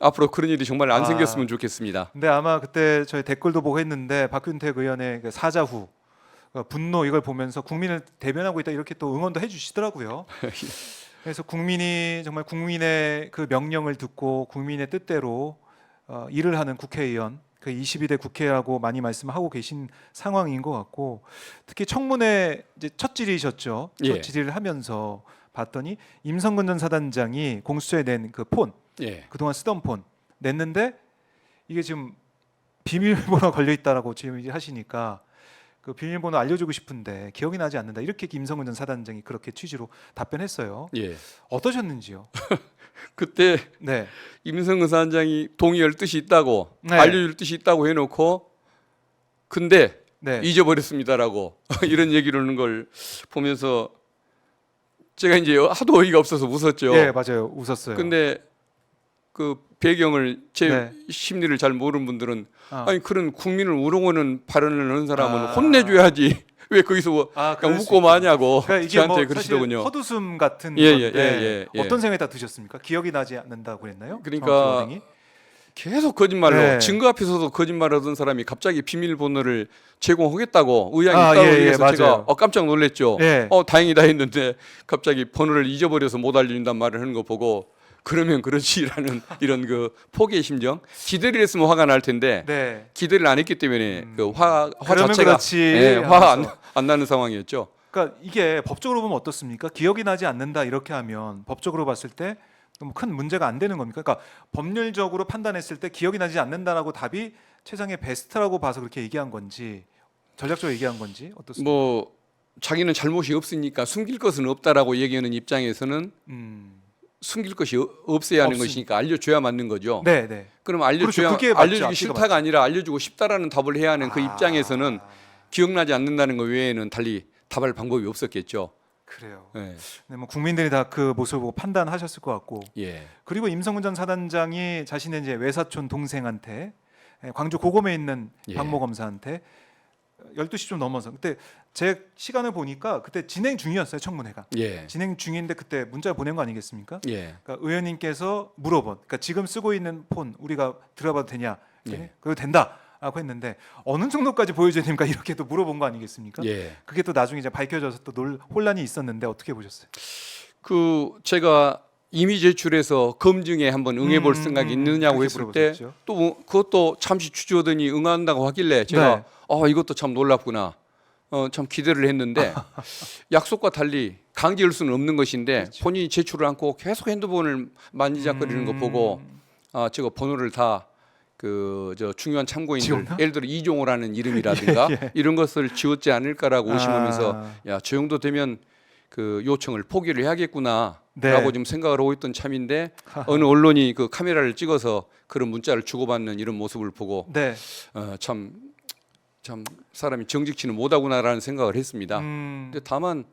앞으로 그런 일이 정말 안 생겼으면 좋겠습니다. 근데 아마 그때 저희 댓글도 보고 했는데 박균택 의원의 그 사자후 분노 이걸 보면서 국민을 대변하고 있다 이렇게 또 응원도 해주시더라고요. 그래서 국민이 정말 국민의 그 명령을 듣고 국민의 뜻대로 일을 하는 국회의원, 그 22대 국회라고 많이 말씀하고 계신 상황인 것 같고 특히 청문회 이제 첫 질의셨죠. 첫 예. 질의를 하면서 봤더니 임성근 전 사단장이 공수처에 낸 그 폰, 예. 그동안 쓰던 폰 냈는데 이게 지금 비밀번호 걸려 있다라고 지금 이제 하시니까 그 비밀번호 알려주고 싶은데 기억이 나지 않는다 이렇게 임성근 전 사단장이 그렇게 취지로 답변했어요. 예. 어떠셨는지요? 그때 네. 임성근 사단장이 동의할 뜻이 있다고 네. 알려줄 뜻이 있다고 해놓고 근데 네. 잊어버렸습니다라고 이런 얘기를 하는 걸 보면서 제가 이제 하도 어이가 없어서 웃었죠. 예, 맞아요. 웃었어요. 근데 그 배경을 제 네. 심리를 잘 모르는 분들은 아. 아니 그런 국민을 우롱하는 발언을 하는 사람은 아. 혼내줘야지 왜 거기서 그럴 그냥 수 웃고 있죠. 마냐고 그러니까 이게 저한테 뭐 사실 그러시더군요. 헛웃음 같은 예, 건데 예, 예. 어떤 생각이 다 드셨습니까? 기억이 나지 않는다고 그랬나요? 그러니까 정확히 워딩이? 계속 거짓말로 네. 증거 앞에서도 거짓말하던 사람이 갑자기 비밀번호를 제공하겠다고 의향이 아, 있다고 예, 예, 해서 제가 맞아요. 깜짝 놀랐죠. 예. 다행이다 했는데 갑자기 번호를 잊어버려서 못 알려준단 말을 하는 거 보고 그러면 그렇지라는 이런 그 포기의 심정. 기대를 했으면 화가 날 텐데 네. 기대를 안 했기 때문에 그 화 그러면 자체가 그렇지 예, 화 하면서. 안 나는 상황이었죠. 그러니까 이게 법적으로 보면 어떻습니까? 기억이 나지 않는다 이렇게 하면 법적으로 봤을 때 너무 큰 문제가 안 되는 겁니까? 그러니까 법률적으로 판단했을 때 기억이 나지 않는다라고 답이 최상의 베스트라고 봐서 그렇게 얘기한 건지 전략적으로 얘기한 건지 어떻습니까? 뭐 자기는 잘못이 없으니까 숨길 것은 없다라고 얘기하는 입장에서는 숨길 것이 없어야 하는 것이니까 알려줘야 맞는 거죠. 네, 네. 그럼 그렇죠. 알려줘야 그게 맞죠. 알려주기 앞뒤가 싫다가 아니라 알려주고 싶다라는 답을 해야 하는 그 입장에서는 기억나지 않는다는 것 외에는 달리 답할 방법이 없었겠죠. 그래요. 예. 네, 뭐 국민들이 다 그 모습을 보고 판단하셨을 것 같고 예. 그리고 임성근 전 사단장이 자신의 이제 외사촌 동생한테 광주 고검에 있는 예. 박모 검사한테 12시 좀 넘어서 그때 제 시간을 보니까 그때 진행 중이었어요 청문회가 예. 진행 중인데 그때 문자 보낸 거 아니겠습니까? 예. 그러니까 의원님께서 물어본 그러니까 지금 쓰고 있는 폰 우리가 들어봐도 되냐? 예. 그거 된다라고 했는데 어느 정도까지 보여줘야 됩니까? 이렇게 또 물어본 거 아니겠습니까? 예. 그게 또 나중에 이제 밝혀져서 또 혼란이 있었는데 어떻게 보셨어요? 그 제가 이미 제출해서 검증에 한번 응해볼 생각이 있느냐고 그렇게 했을 때 물어보셨죠. 또 그것도 잠시 주저하더니 응한다고 하길래 제가 네. 이것도 참 놀랍구나. 참 기대를 했는데 약속과 달리 강제할 수는 없는 것인데 그렇죠. 본인이 제출을 않고 계속 핸드폰을 만지작거리는 거 보고 저거 번호를 다 그 저 중요한 참고인들 지웠나? 예를 들어 이종호라는 이름이라든가 예. 이런 것을 지웠지 않을까라고 의심하면서 아. 야, 저 정도 되면 그 요청을 포기를 해야겠구나라고 네. 좀 생각을 하고 있던 참인데 어느 언론이 그 카메라를 찍어서 그런 문자를 주고받는 이런 모습을 보고 네. 참 사람이 정직치는 못하구나라는 생각을 했습니다. 근데 다만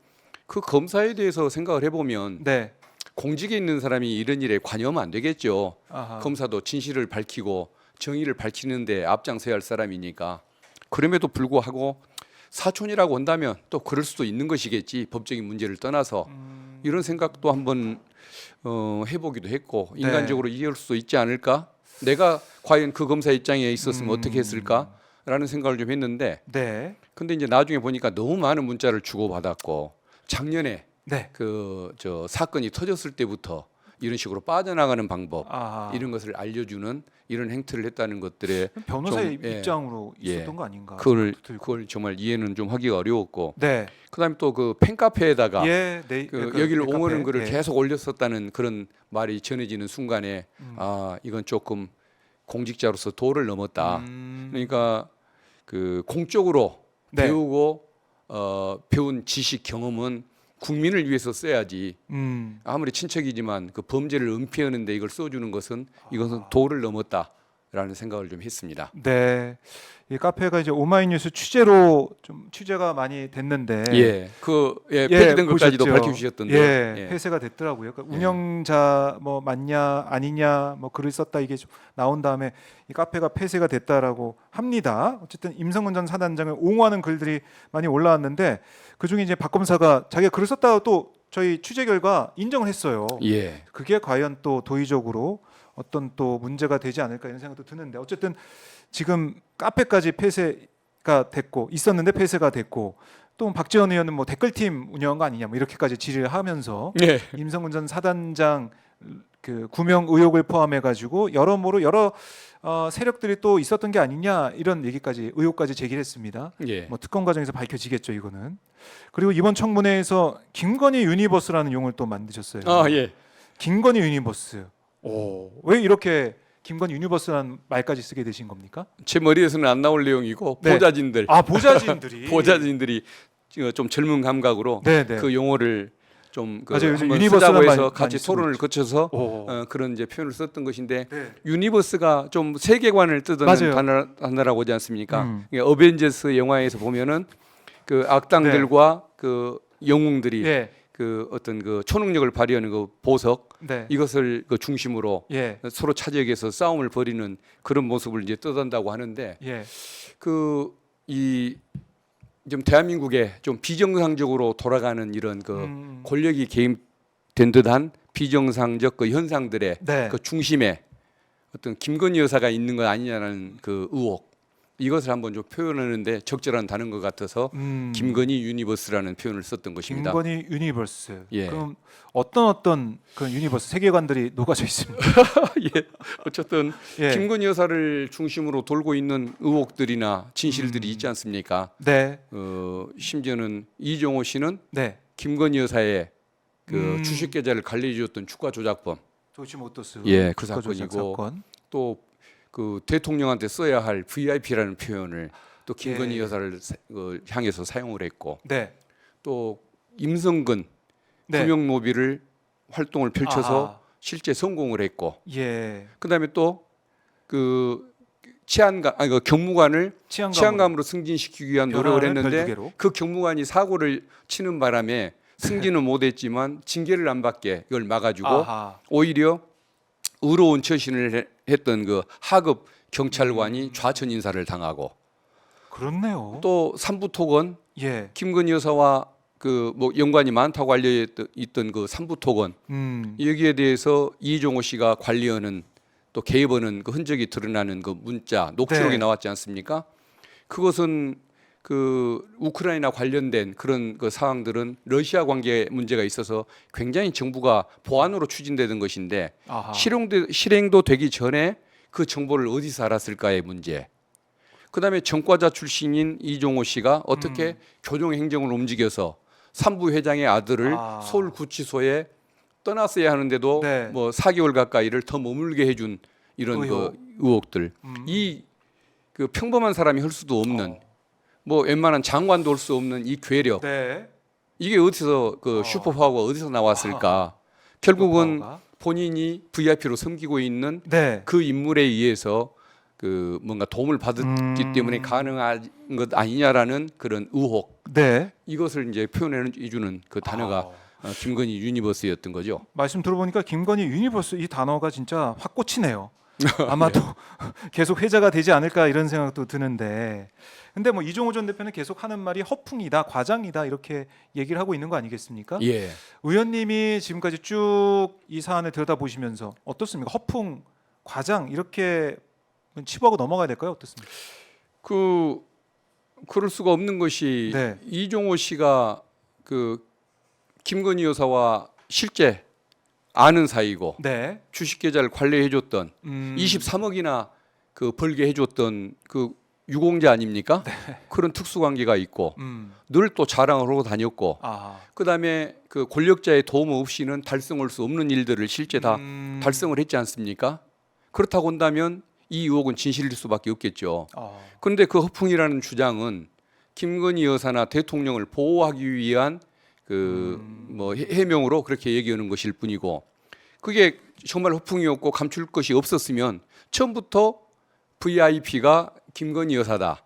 그 검사에 대해서 생각을 해보면 네. 공직에 있는 사람이 이런 일에 관여하면 안 되겠죠. 아하. 검사도 진실을 밝히고 정의를 밝히는데 앞장서야 할 사람이니까. 그럼에도 불구하고 사촌이라고 한다면 또 그럴 수도 있는 것이겠지. 법적인 문제를 떠나서 이런 생각도 한번 해보기도 했고 네. 인간적으로 이해할 수도 있지 않을까? 내가 과연 그 검사 입장에 있었으면 어떻게 했을까라는 생각을 좀 했는데 네. 근데 이제 나중에 보니까 너무 많은 문자를 주고받았고 작년에 네. 그 저 사건이 터졌을 때부터 이런 식으로 빠져나가는 방법 아하. 이런 것을 알려주는 이런 행태를 했다는 것들에 변호사의 좀, 예. 입장으로 예. 있었던 거 아닌가? 그걸 정말 이해는 좀 하기가 어려웠고 네. 그다음에 또 그 팬카페에다가 예. 네. 그 여기를 옹호하는 글을 예. 계속 올렸었다는 그런 말이 전해지는 순간에 아 이건 조금 공직자로서 도를 넘었다. 그러니까 그 공적으로 네. 배우고 배운 지식 경험은 국민을 위해서 써야지. 아무리 친척이지만 그 범죄를 은폐하는데 이걸 써주는 것은 이것은 도를 넘었다라는 생각을 좀 했습니다. 네. 이 카페가 이제 오마이뉴스 취재로 좀 취재가 많이 됐는데 폐지된 것까지도 보셨죠? 밝혀주셨던데. 예, 폐쇄가 됐더라고요. 그러니까 운영자 뭐 맞냐 아니냐 뭐 글을 썼다 이게 좀 나온 다음에 이 카페가 폐쇄가 됐다라고 합니다. 어쨌든 임성근 전 사단장을 옹호하는 글들이 많이 올라왔는데 그 중에 이제 박 검사가 자기가 글을 썼다고 또 저희 취재 결과 인정을 했어요. 예. 그게 과연 또 도의적으로 어떤 또 문제가 되지 않을까 이런 생각도 드는데 어쨌든 지금 카페까지 폐쇄가 됐고 있었는데 폐쇄가 됐고 또 박지원 의원은 뭐 댓글팀 운영한 거 아니냐 뭐 이렇게까지 질의를 하면서 예. 임성근 전 사단장 그 구명 의혹을 포함해 가지고 여러모로 여러 세력들이 또 있었던 게 아니냐 이런 얘기까지 의혹까지 제기했습니다. 예. 뭐 특검 과정에서 밝혀지겠죠 이거는. 그리고 이번 청문회에서 김건희 유니버스라는 용을 또 만드셨어요. 아 예. 김건희 유니버스. 오. 왜 이렇게 김건희 유니버스라는 말까지 쓰게 되신 겁니까? 제 머리에서는 안 나올 내용이고 네. 보좌진들 보좌진들이 보좌진들이 좀 젊은 감각으로 네네. 그 용어를 좀 그 맞아요. 요즘 한번 유니버스란 쓰자고 해서 많이 같이 쓰고 토론을 있죠. 거쳐서 오. 그런 이제 표현을 썼던 것인데 네. 유니버스가 좀 세계관을 뜨드는 맞아요. 단어라고 하지 않습니까? 그러니까 어벤져스 영화에서 보면은 그 악당들과 그 영웅들이 예. 그 어떤 그 초능력을 발휘하는 그 보석 네. 이것을 그 중심으로 예. 서로 차지하기위해서 싸움을 벌이는 그런 모습을 이제 떠단다고 하는데 예. 그 이 좀 대한민국에 좀 비정상적으로 돌아가는 이런 그 권력이 개입된 듯한 비정상적 그 현상들의 네. 그 중심에 어떤 김건희 여사가 있는 것 아니냐는 그 의혹 이것을 한번 좀 표현하는데 적절한 단어인 것 같아서 김건희 유니버스라는 표현을 썼던 것입니다. 김건희 유니버스. 예. 그럼 어떤 그 유니버스 세계관들이 녹아져 있습니다. 예. 어쨌든 예. 김건희 여사를 중심으로 돌고 있는 의혹들이나 진실들이 있지 않습니까? 네. 심지어는 이종호 씨는 네. 김건희 여사의 그 주식 계좌를 관리해줬던 주가 조작범, 도이치모터스. 예, 그 주가 조작 사건이고 사건. 또 그 대통령한테 써야 할 VIP라는 표현을 또 김건희 예. 여사를 향해서 사용을 했고 네. 또 임성근 네. 금융 로비를 활동을 펼쳐서 아하. 실제 성공을 했고 예. 그다음에 또 그 그 경무관을 치안감으로 승진시키기 위한 노력을 했는데 그 경무관이 사고를 치는 바람에 승진은 못했지만 징계를 안 받게 이걸 막아주고 아하. 오히려 의로운 처신을 했던 그 하급 경찰관이 좌천 인사를 당하고 그렇네요. 또 삼부토건 예. 김건희 여사와 그 뭐 연관이 많다고 알려 있던 그 삼부토건 여기에 대해서 이종호 씨가 관리하는 또 개입하는 그 흔적이 드러나는 그 문자 녹취록이 네. 나왔지 않습니까? 그것은 그 우크라이나 관련된 그런 그 사항들은 러시아 관계 문제가 있어서 굉장히 정부가 보안으로 추진되던 것인데 아하. 실행도 되기 전에 그 정보를 어디서 알았을까의 문제. 그다음에 전과자 출신인 이종호 씨가 어떻게 교정 행정을 움직여서 산부 회장의 아들을 서울구치소에 떠났어야 하는데도 네. 뭐 4개월 가까이를 더 머물게 해준 이런 의혹. 그 의혹들. 이 그 평범한 사람이 할 수도 없는 뭐 웬만한 장관도 할 수 없는 이 괴력. 네. 이게 어디서 그 슈퍼파워가 어디서 나왔을까? 결국은 슈퍼파워가. 본인이 VIP로 섬기고 있는 네. 그 인물에 의해서 그 뭔가 도움을 받았기 때문에 가능한 것 아니냐라는 그런 의혹. 네. 이것을 이제 표현해 주는 그 단어가 김건희 유니버스였던 거죠. 말씀 들어보니까 김건희 유니버스 이 단어가 진짜 확 꽂히네요. 아마도 계속 회자가 되지 않을까 이런 생각도 드는데, 근데 뭐 이종호 전 대표는 계속 하는 말이 허풍이다, 과장이다 이렇게 얘기를 하고 있는 거 아니겠습니까? 예. 의원님이 지금까지 쭉 이 사안을 들여다보시면서 어떻습니까? 허풍, 과장 이렇게 치부하고 넘어가야 될까요? 어떻습니까? 그럴 수가 없는 것이 네. 이종호 씨가 그 김건희 여사와 실제 아는 사이고 네. 주식 계좌를 관리해줬던 23억이나 그 벌게 해줬던 그 유공자 아닙니까? 그런 특수관계가 있고 늘 또 자랑을 하고 다녔고 그다음에 그 권력자의 도움 없이는 달성할 수 없는 일들을 실제 다 달성을 했지 않습니까? 그렇다고 한다면 이 의혹은 진실일 수밖에 없겠죠. 그런데 그 허풍이라는 주장은 김건희 여사나 대통령을 보호하기 위한 그 뭐 해명으로 그렇게 얘기하는 것일 뿐이고, 그게 정말 허풍이었고 감출 것이 없었으면 처음부터 VIP가 김건희 여사다,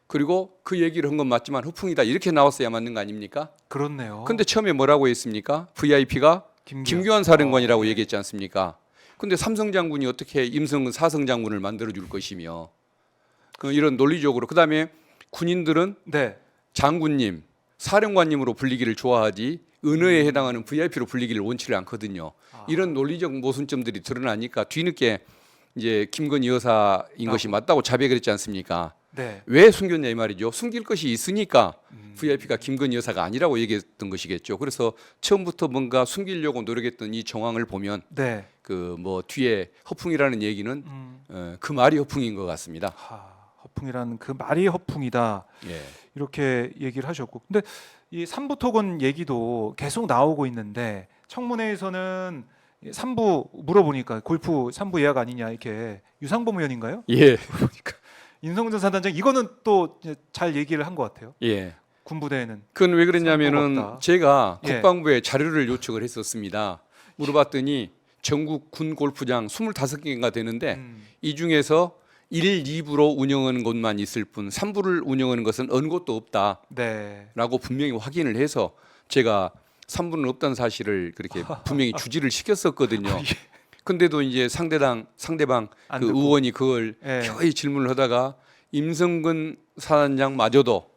그리고 그 얘기를 한 건 맞지만 허풍이다 이렇게 나왔어야 맞는 거 아닙니까? 그렇네요. 근데 처음에 뭐라고 했습니까? VIP가 김규환 사령관이라고 얘기했지 않습니까? 근데 삼성 장군이 어떻게 임성근 사성 장군을 만들어 줄 것이며, 이런 논리적으로. 그다음에 군인들은 네. 장군님, 사령관님으로 불리기를 좋아하지 은어에 해당하는 VIP로 불리기를 원치를 않거든요. 이런 논리적 모순점들이 드러나니까 뒤늦게 이제 김건희 여사인 것이 맞다고 자백을 했지 않습니까? 네. 왜 숨겼냐 이 말이죠. 숨길 것이 있으니까 VIP가 김건희 여사가 아니라고 얘기했던 것이겠죠. 그래서 처음부터 뭔가 숨기려고 노력했던 이 정황을 보면 네. 그 뭐 뒤에 허풍이라는 얘기는 그 말이 허풍인 것 같습니다. 허풍이라는 그 말이 허풍이다. 예. 이렇게 얘기를 하셨고, 근데 이 삼부토건 얘기도 계속 나오고 있는데 청문회에서는 3부 물어보니까 골프 3부 예약 아니냐 이렇게 유상범 의원인가요? 예. 보니까 인성근 전 사단장 이거는 또 잘 얘기를 한 것 같아요. 예. 군부대에는 그건 왜 그랬냐면은 상관없다. 제가 예. 국방부에 자료를 요청을 했었습니다. 물어봤더니 전국 군 골프장 25개인가 되는데 이 중에서 1, 2부로 운영하는 곳만 있을 뿐 3부를 운영하는 것은 어느 곳도 없다라고 네. 분명히 확인을 해서 제가 3부는 없다는 사실을 그렇게 분명히 주지를 시켰었거든요. 근데도 이제 상대방 안 그 듣고. 의원이 그걸 예. 거의 질문을 하다가 임성근 사단장마저도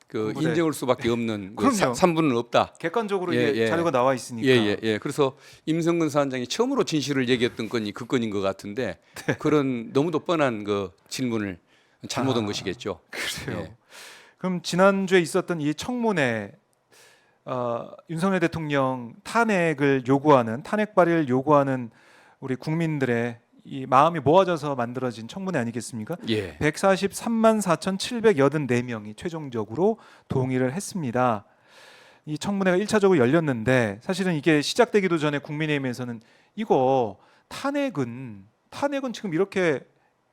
그 군부대. 인정할 수밖에 없는 그 그럼요. 3부는 없다. 객관적으로 예, 이게 예. 자료가 나와 있으니까. 예. 그래서 임성근 사단장이 처음으로 진실을 얘기했던 건이 그 건인 것 같은데 그런 너무도 뻔한 그 질문을 잘못한 것이겠죠. 그래요. 예. 그럼 지난주에 있었던 이 청문회 윤석열 대통령 탄핵을 요구하는 탄핵 발의를 요구하는 우리 국민들의 이 마음이 모아져서 만들어진 청문회 아니겠습니까? 예. 143만 4,784명이 최종적으로 동의를 했습니다. 이 청문회가 1차적으로 열렸는데 사실은 이게 시작되기도 전에 국민의힘에서는 이거 탄핵은 지금 이렇게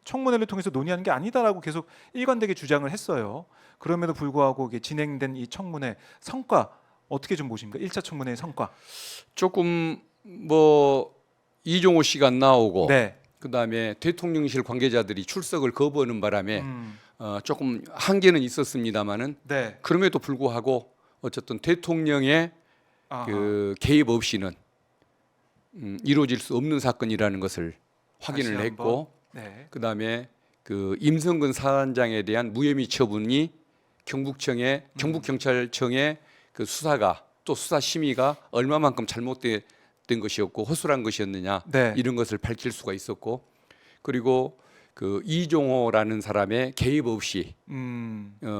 청문회를 통해서 논의하는 게 아니다라고 계속 일관되게 주장을 했어요. 그럼에도 불구하고 이게 진행된 이 청문회 성과 어떻게 좀 보십니까? 1차 청문회의 성과. 조금 뭐 이종호 씨가 안 나오고 네. 그다음에 대통령실 관계자들이 출석을 거부하는 바람에 조금 한계는 있었습니다마는 네. 그럼에도 불구하고 어쨌든 대통령의 그 개입 없이는 이루어질 수 없는 사건이라는 것을 확인을 다시 했고, 네. 그다음에 그 임성근 사단장에 대한 무혐의 처분이 경북경찰청의 그 수사가 또 수사 심의가 얼마만큼 잘못된 것이었고 허술한 것이었느냐 네. 이런 것을 밝힐 수가 있었고, 그리고 그 이종호라는 사람의 개입 없이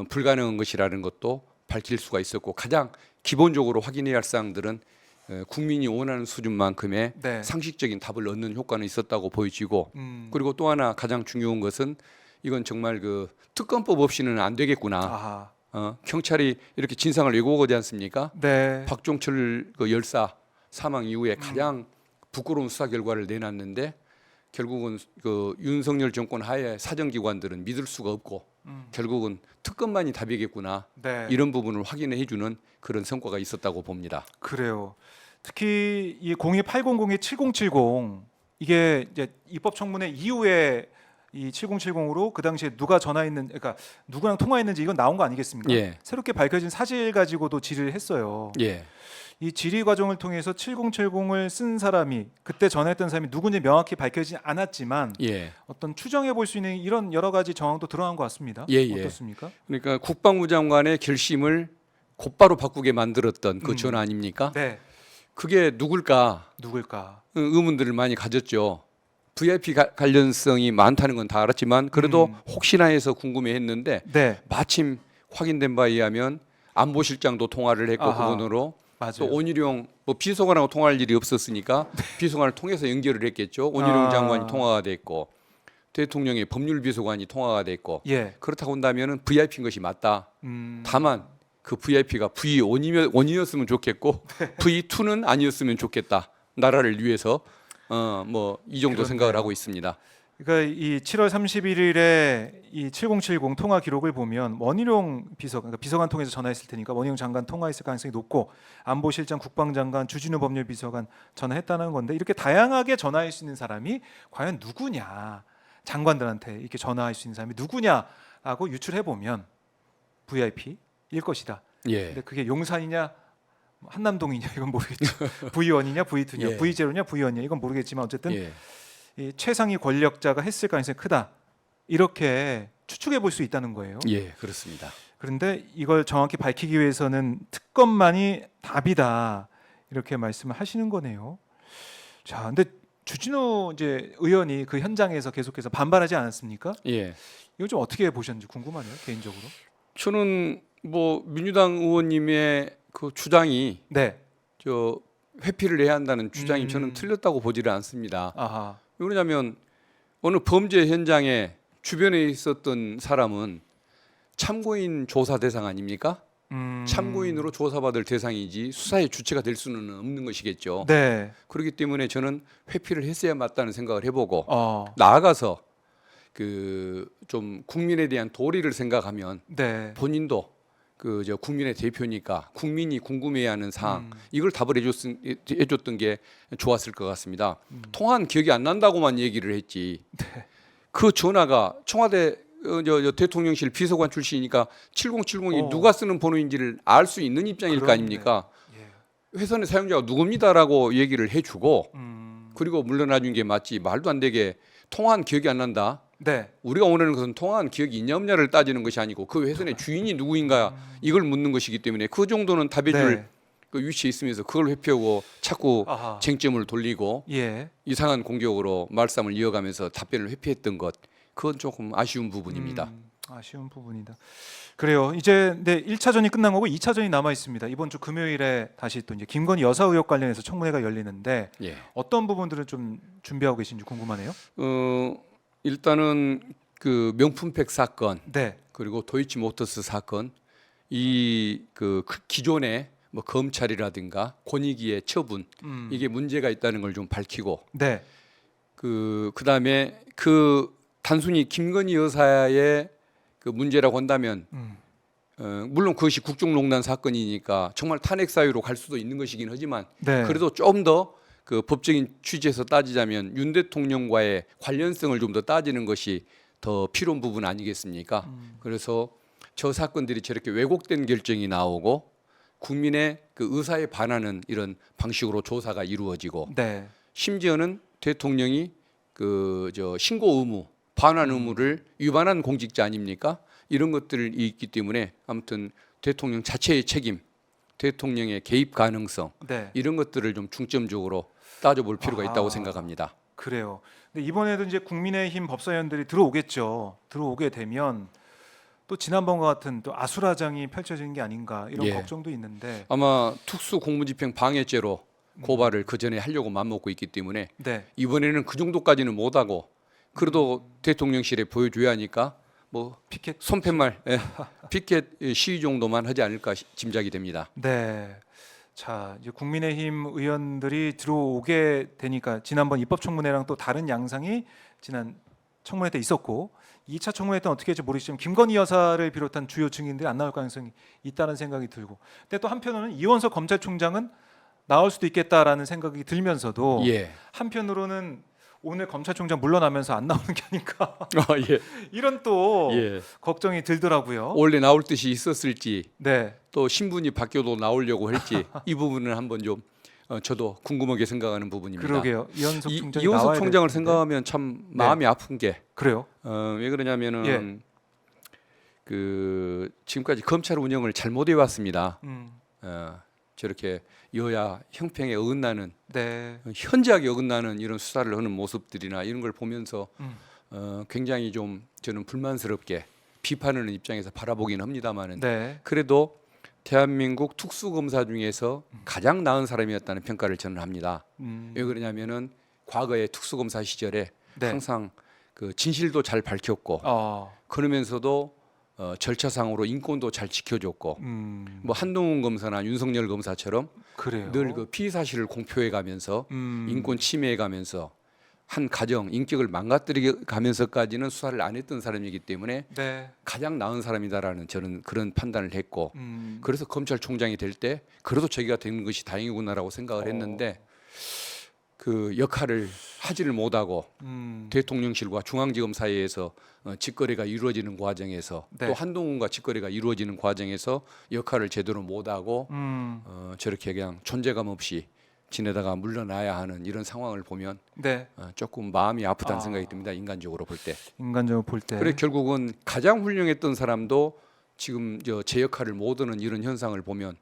불가능한 것이라는 것도 밝힐 수가 있었고, 가장 기본적으로 확인해야 할 사항들은 국민이 원하는 수준만큼의 네. 상식적인 답을 얻는 효과는 있었다고 보여지고, 그리고 또 하나 가장 중요한 것은 이건 정말 그 특검법 없이는 안 되겠구나. 아하. 경찰이 이렇게 진상을 왜곡하지 않습니까? 네. 박종철 그 열사 사망 이후에 가장 부끄러운 수사 결과를 내놨는데 결국은 그 윤석열 정권 하에 사정기관들은 믿을 수가 없고 결국은 특검만이 답이겠구나. 네. 이런 부분을 확인해주는 그런 성과가 있었다고 봅니다. 그래요. 특히 이 02800-7070 이게 이제 입법 청문회 이후에 이 7070으로 그 당시에 누가 전화했는, 그러니까 누구랑 통화했는지 이건 나온 거 아니겠습니까? 예. 새롭게 밝혀진 사실 가지고도 질의를 했어요. 예, 이 질의 과정을 통해서 7070을 쓴 사람이 그때 전화했던 사람이 누군지 명확히 밝혀지지 않았지만 예. 어떤 추정해 볼 수 있는 이런 여러 가지 정황도 드러난 것 같습니다. 예, 예. 어떻습니까? 그러니까 국방부 장관의 결심을 곧바로 바꾸게 만들었던 그 전화 아닙니까? 네. 그게 누굴까 누굴까? 의문들을 많이 가졌죠. VIP 관련성이 많다는 건 다 알았지만 그래도 혹시나 해서 궁금해했는데 네. 마침 확인된 바에 의하면 안보실장도 통화를 했고 아하. 그분으로 맞아요. 또 온희룡 뭐 비서관하고 통화할 일이 없었으니까 비서관을 통해서 연결을 했겠죠. 온희룡 장관이 통화가 됐고 대통령의 법률비서관이 통화가 됐고 예. 그렇다고 한다면은 VIP인 것이 맞다. 음. 다만 그 VIP가 V1이었으면 좋겠고 V2는 아니었으면 좋겠다. 나라를 위해서 뭐 이 정도 그렇네요. 생각을 하고 있습니다. 그러니까 이 7월 31일에 이 7070 통화 기록을 보면 원희룡 비서관, 그러니까 비서관 통해서 전화했을 테니까 원희룡 장관 통화했을 가능성이 높고 안보실장, 국방장관, 주진우 법률비서관 전화했다는 건데 이렇게 다양하게 전화할 수 있는 사람이 과연 누구냐, 장관들한테 이렇게 전화할 수 있는 사람이 누구냐라고 유출해 보면 VIP일 것이다. 예. 근데 그게 용산이냐 한남동이냐 이건 모르겠죠. V1이냐 V2냐 예. V0냐 V1이냐 이건 모르겠지만 어쨌든 예. 이 최상위 권력자가 했을 가능성이 크다. 이렇게 추측해 볼 수 있다는 거예요. 예, 그렇습니다. 그런데 이걸 정확히 밝히기 위해서는 특검만이 답이다. 이렇게 말씀을 하시는 거네요. 자, 근데 주진우 이제 의원이 그 현장에서 계속해서 반발하지 않았습니까? 예. 이거 좀 어떻게 보셨는지 궁금하네요, 개인적으로. 저는 뭐 민주당 의원님의 그 주장이 네. 저 회피를 해야 한다는 주장이 저는 음. 틀렸다고 보지를 않습니다. 아하. 왜냐하면 어느 범죄 현장에 주변에 있었던 사람은 참고인 조사 대상 아닙니까? 참고인으로 조사받을 대상이지 수사의 주체가 될 수는 없는 것이겠죠. 네. 그렇기 때문에 저는 회피를 했어야 맞다는 생각을 해보고 나아가서 그 좀 국민에 대한 도리를 생각하면 네. 본인도 그 저 국민의 대표니까 국민이 궁금해하는 사항 이걸 답을 해줬던 게 좋았을 것 같습니다. 통화한 기억이 안 난다고만 얘기를 했지. 네. 그 전화가 청와대 저 대통령실 비서관 출신이니까 7070이 누가 쓰는 번호인지를 알 수 있는 입장일 거 그렇네. 아닙니까? 예. 회선의 사용자가 누굽니다라고 얘기를 해주고 음. 그리고 물러나준 게 맞지 말도 안 되게 통화한 기억이 안 난다. 네. 우리가 원하는 것은 통화한 기억이 있냐 없냐를 따지는 것이 아니고 그 회선의 주인이 누구인가 이걸 묻는 것이기 때문에 그 정도는 답해줄 네. 그 위치에 있으면서 그걸 회피하고 자꾸 아하. 쟁점을 돌리고 예. 이상한 공격으로 말싸움을 이어가면서 답변을 회피했던 것 그건 조금 아쉬운 부분입니다. 아쉬운 부분이다. 그래요. 이제 네, 1차전이 끝난 거고 2차전이 남아 있습니다. 이번 주 금요일에 다시 또 이제 김건희 여사 의혹 관련해서 청문회가 열리는데 예. 어떤 부분들을 좀 준비하고 계신지 궁금하네요. 일단은 그 명품백 사건 네. 그리고 도이치모터스 사건 이 그 기존의 뭐 검찰이라든가 권익위의 처분 이게 문제가 있다는 걸 좀 밝히고 네. 그다음에 그 단순히 김건희 여사의 그 문제라고 한다면 물론 그것이 국정농단 사건이니까 정말 탄핵 사유로 갈 수도 있는 것이긴 하지만 네. 그래도 좀 더 그 법적인 취지에서 따지자면 윤 대통령과의 관련성을 좀 더 따지는 것이 더 필요한 부분 아니겠습니까? 그래서 저 사건들이 저렇게 왜곡된 결정이 나오고 국민의 그 의사에 반하는 이런 방식으로 조사가 이루어지고 네. 심지어는 대통령이 그 저 신고 의무, 반환 의무를 위반한 공직자 아닙니까? 이런 것들이 있기 때문에 아무튼 대통령 자체의 책임, 대통령의 개입 가능성 네. 이런 것들을 좀 중점적으로 따져볼 필요가 있다고 생각합니다. 그래요. 근데 이번에도 이제 국민의힘 법사위원들이 들어오겠죠. 들어오게 되면 또 지난번과 같은 또 아수라장이 펼쳐지는 게 아닌가 이런 예. 걱정도 있는데. 아마 특수공무집행 방해죄로 고발을 그 전에 하려고 맘먹고 있기 때문에 네. 이번에는 그 정도까지는 못하고 그래도 대통령실에 보여줘야 하니까 뭐 피켓. 손팻말, 피켓 시위 정도만 하지 않을까 짐작이 됩니다. 네. 자, 이제 국민의힘 의원들이 들어오게 되니까 지난번 입법청문회랑 또 다른 양상이 지난 청문회 때 있었고 2차 청문회 때는 어떻게 할지 모르겠지만 김건희 여사를 비롯한 주요 증인들이 안 나올 가능성이 있다는 생각이 들고, 근데 또 한편으로는 이원석 검찰총장은 나올 수도 있겠다라는 생각이 들면서도 예. 한편으로는 오늘 검찰총장 물러나면서 안 나오는 게 아닌가 예. 이런 또 예. 걱정이 들더라고요. 원래 나올 뜻이 있었을지 네, 또 신분이 바뀌어도 나오려고 할지 이 부분은 한번 좀 저도 궁금하게 생각하는 부분입니다. 그러게요. 이원석 총장이 이원석 나와야 총장을 될 텐데. 생각하면 참 마음이 아픈 게 그래요. 왜 그러냐면은 예. 그 지금까지 검찰 운영을 잘못해 왔습니다. 음, 저렇게 여야 형평에 어긋나는 네, 현저하게 어긋나는 이런 수사를 하는 모습들이나 이런 걸 보면서 굉장히 좀 저는 불만스럽게 비판하는 입장에서 바라보긴 합니다만은 네, 그래도 대한민국 특수검사 중에서 가장 나은 사람이었다는 평가를 저는 합니다. 왜 그러냐면은 과거의 특수검사 시절에 네. 항상 그 진실도 잘 밝혔고 그러면서도 절차상으로 인권도 잘 지켜줬고 뭐 한동훈 검사나 윤석열 검사처럼 그래요. 늘 그 피의 사실을 공표해가면서 인권 침해해가면서 한 가정 인격을 망가뜨리게 가면서까지는 수사를 안 했던 사람이기 때문에 네, 가장 나은 사람이다라는 저는 그런 판단을 했고 그래서 검찰총장이 될 때 그래도 저기가 되는 것이 다행이구나라고 생각을 했는데 그 역할을 하지를 못하고 대통령실과 중앙지검 사이에서 직거래가 이루어지는 과정에서 네. 또 한동훈과 직거래가 이루어지는 과정에서 역할을 제대로 못하고 저렇게 그냥 존재감 없이 지내다가 물러나야 하는 이런 상황을 보면 네. 조금 마음이 아프다는 생각이 듭니다. 인간적으로 볼 때. 인간적으로 볼 때. 그래 결국은 가장 훌륭했던 사람도 지금 제 역할을 못하는 이런 현상을 보면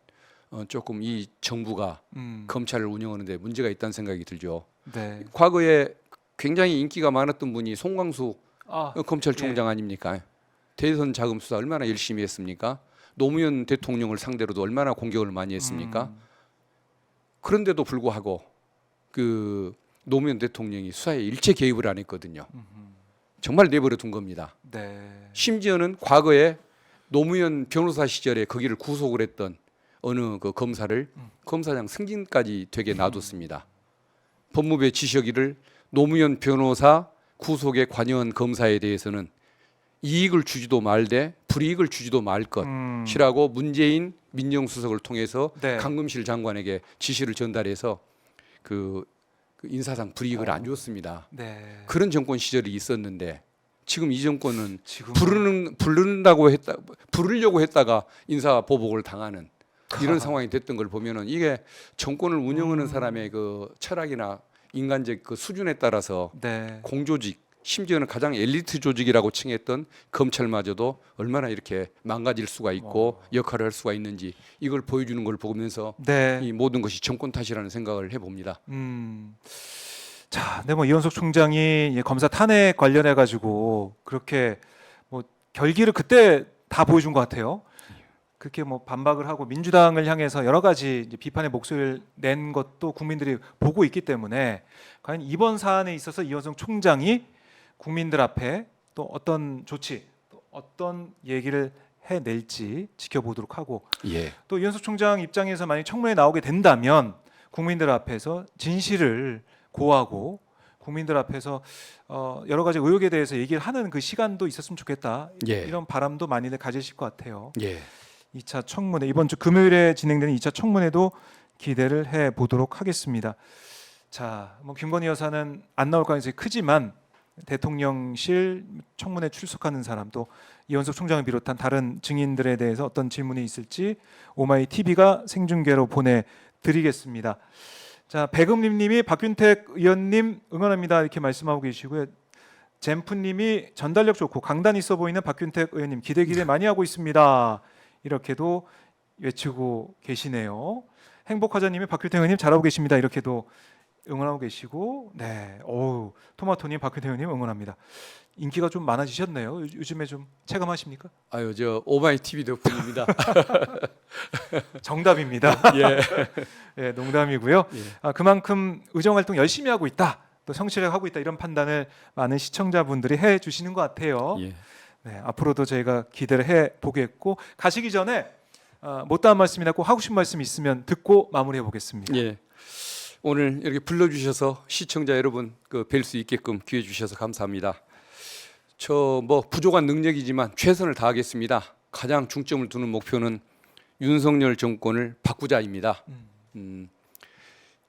조금 이 정부가 검찰을 운영하는데 문제가 있다는 생각이 들죠. 네. 과거에 굉장히 인기가 많았던 분이 송광수 검찰총장 예. 아닙니까? 대선 자금 수사 얼마나 열심히 했습니까? 노무현 대통령을 상대로도 얼마나 공격을 많이 했습니까? 그런데도 불구하고 그 노무현 대통령이 수사에 일체 개입을 안 했거든요. 정말 내버려 둔 겁니다. 네. 심지어는 과거에 노무현 변호사 시절에 거기를 구속을 했던 어느 그 검사를 검사장 승진까지 되게 놔뒀습니다. 법무부에 지시하기를 노무현 변호사 구속에 관여한 검사에 대해서는 이익을 주지도 말되 불이익을 주지도 말 것이라고 문재인 민정수석을 통해서 네. 강금실 장관에게 지시를 전달해서 그 인사상 불이익을 안 줬습니다. 네. 그런 정권 시절이 있었는데 지금 이 정권은 지금 부르려고 했다가 인사 보복을 당하는 이런 상황이 됐던 걸 보면은 이게 정권을 운영하는 사람의 그 철학이나 인간적 그 수준에 따라서 네. 공조직 심지어는 가장 엘리트 조직이라고 칭했던 검찰마저도 얼마나 이렇게 망가질 수가 있고 역할을 할 수가 있는지 이걸 보여주는 걸 보면서 네. 이 모든 것이 정권 탓이라는 생각을 해봅니다. 자, 네, 뭐 이원석 총장이 이제 검사 탄핵 관련해 가지고 그렇게 뭐 결기를 그때 다 보여준 것 같아요. 그렇게 뭐 반박을 하고 민주당을 향해서 여러 가지 이제 비판의 목소리를 낸 것도 국민들이 보고 있기 때문에 과연 이번 사안에 있어서 이원석 총장이 국민들 앞에 또 어떤 조치, 또 어떤 얘기를 해낼지 지켜보도록 하고, 예. 또 이원석 총장 입장에서 만약 청문회에 나오게 된다면 국민들 앞에서 진실을 고하고 국민들 앞에서 여러 가지 의혹에 대해서 얘기를 하는 그 시간도 있었으면 좋겠다. 예. 이런 바람도 많이들 가지실 것 같아요. 예. 2차 청문회, 이번 주 금요일에 진행되는 2차 청문회도 기대를 해 보도록 하겠습니다. 자, 뭐 김건희 여사는 안 나올 가능성이 크지만 대통령실 청문회 출석하는 사람, 또 이원석 총장을 비롯한 다른 증인들에 대해서 어떤 질문이 있을지 오마이 TV가 생중계로 보내드리겠습니다. 자, 백음림님이 박균택 의원님 응원합니다 이렇게 말씀하고 계시고요. 젠프님이 전달력 좋고 강단 있어 보이는 박균택 의원님 기대 많이 하고 있습니다. 이렇게도 외치고 계시네요. 행복하자님이 박균택 의원님 잘하고 계십니다. 이렇게도 응원하고 계시고, 네, 토마토님 박균택 의원님 응원합니다. 인기가 좀 많아지셨네요. 요즘에 좀 체감하십니까? 아유 저 오마이 TV 덕분입니다. 정답입니다. 예. 네, 농담이고요. 예. 그만큼 의정 활동 열심히 하고 있다. 또 성실하게 하고 있다 이런 판단을 많은 시청자분들이 해 주시는 것 같아요. 예. 네, 앞으로도 저희가 기대를 해 보겠고 가시기 전에 못다한 말씀이나 꼭 하고 싶은 말씀 있으면 듣고 마무리해 보겠습니다. 예. 오늘 이렇게 불러주셔서 시청자 여러분 뵐 수 있게끔 기회 주셔서 감사합니다. 저 뭐 부족한 능력이지만 최선을 다하겠습니다. 가장 중점을 두는 목표는 윤석열 정권을 바꾸자입니다.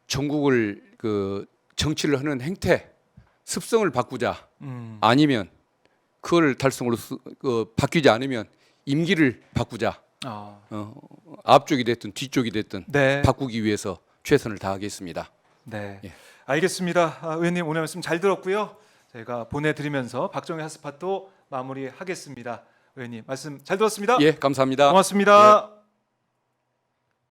전국을 정치를 하는 행태, 습성을 바꾸자. 아니면 그걸 달성으로 바뀌지 않으면 임기를 바꾸자. 앞쪽이 됐든 뒤쪽이 됐든 네. 바꾸기 위해서 최선을 다하겠습니다. 네, 예. 알겠습니다. 의원님 오늘 말씀 잘 들었고요. 저희가 보내드리면서 박정희 핫스팟도 마무리하겠습니다. 의원님 말씀 잘 들었습니다. 예, 감사합니다. 고맙습니다.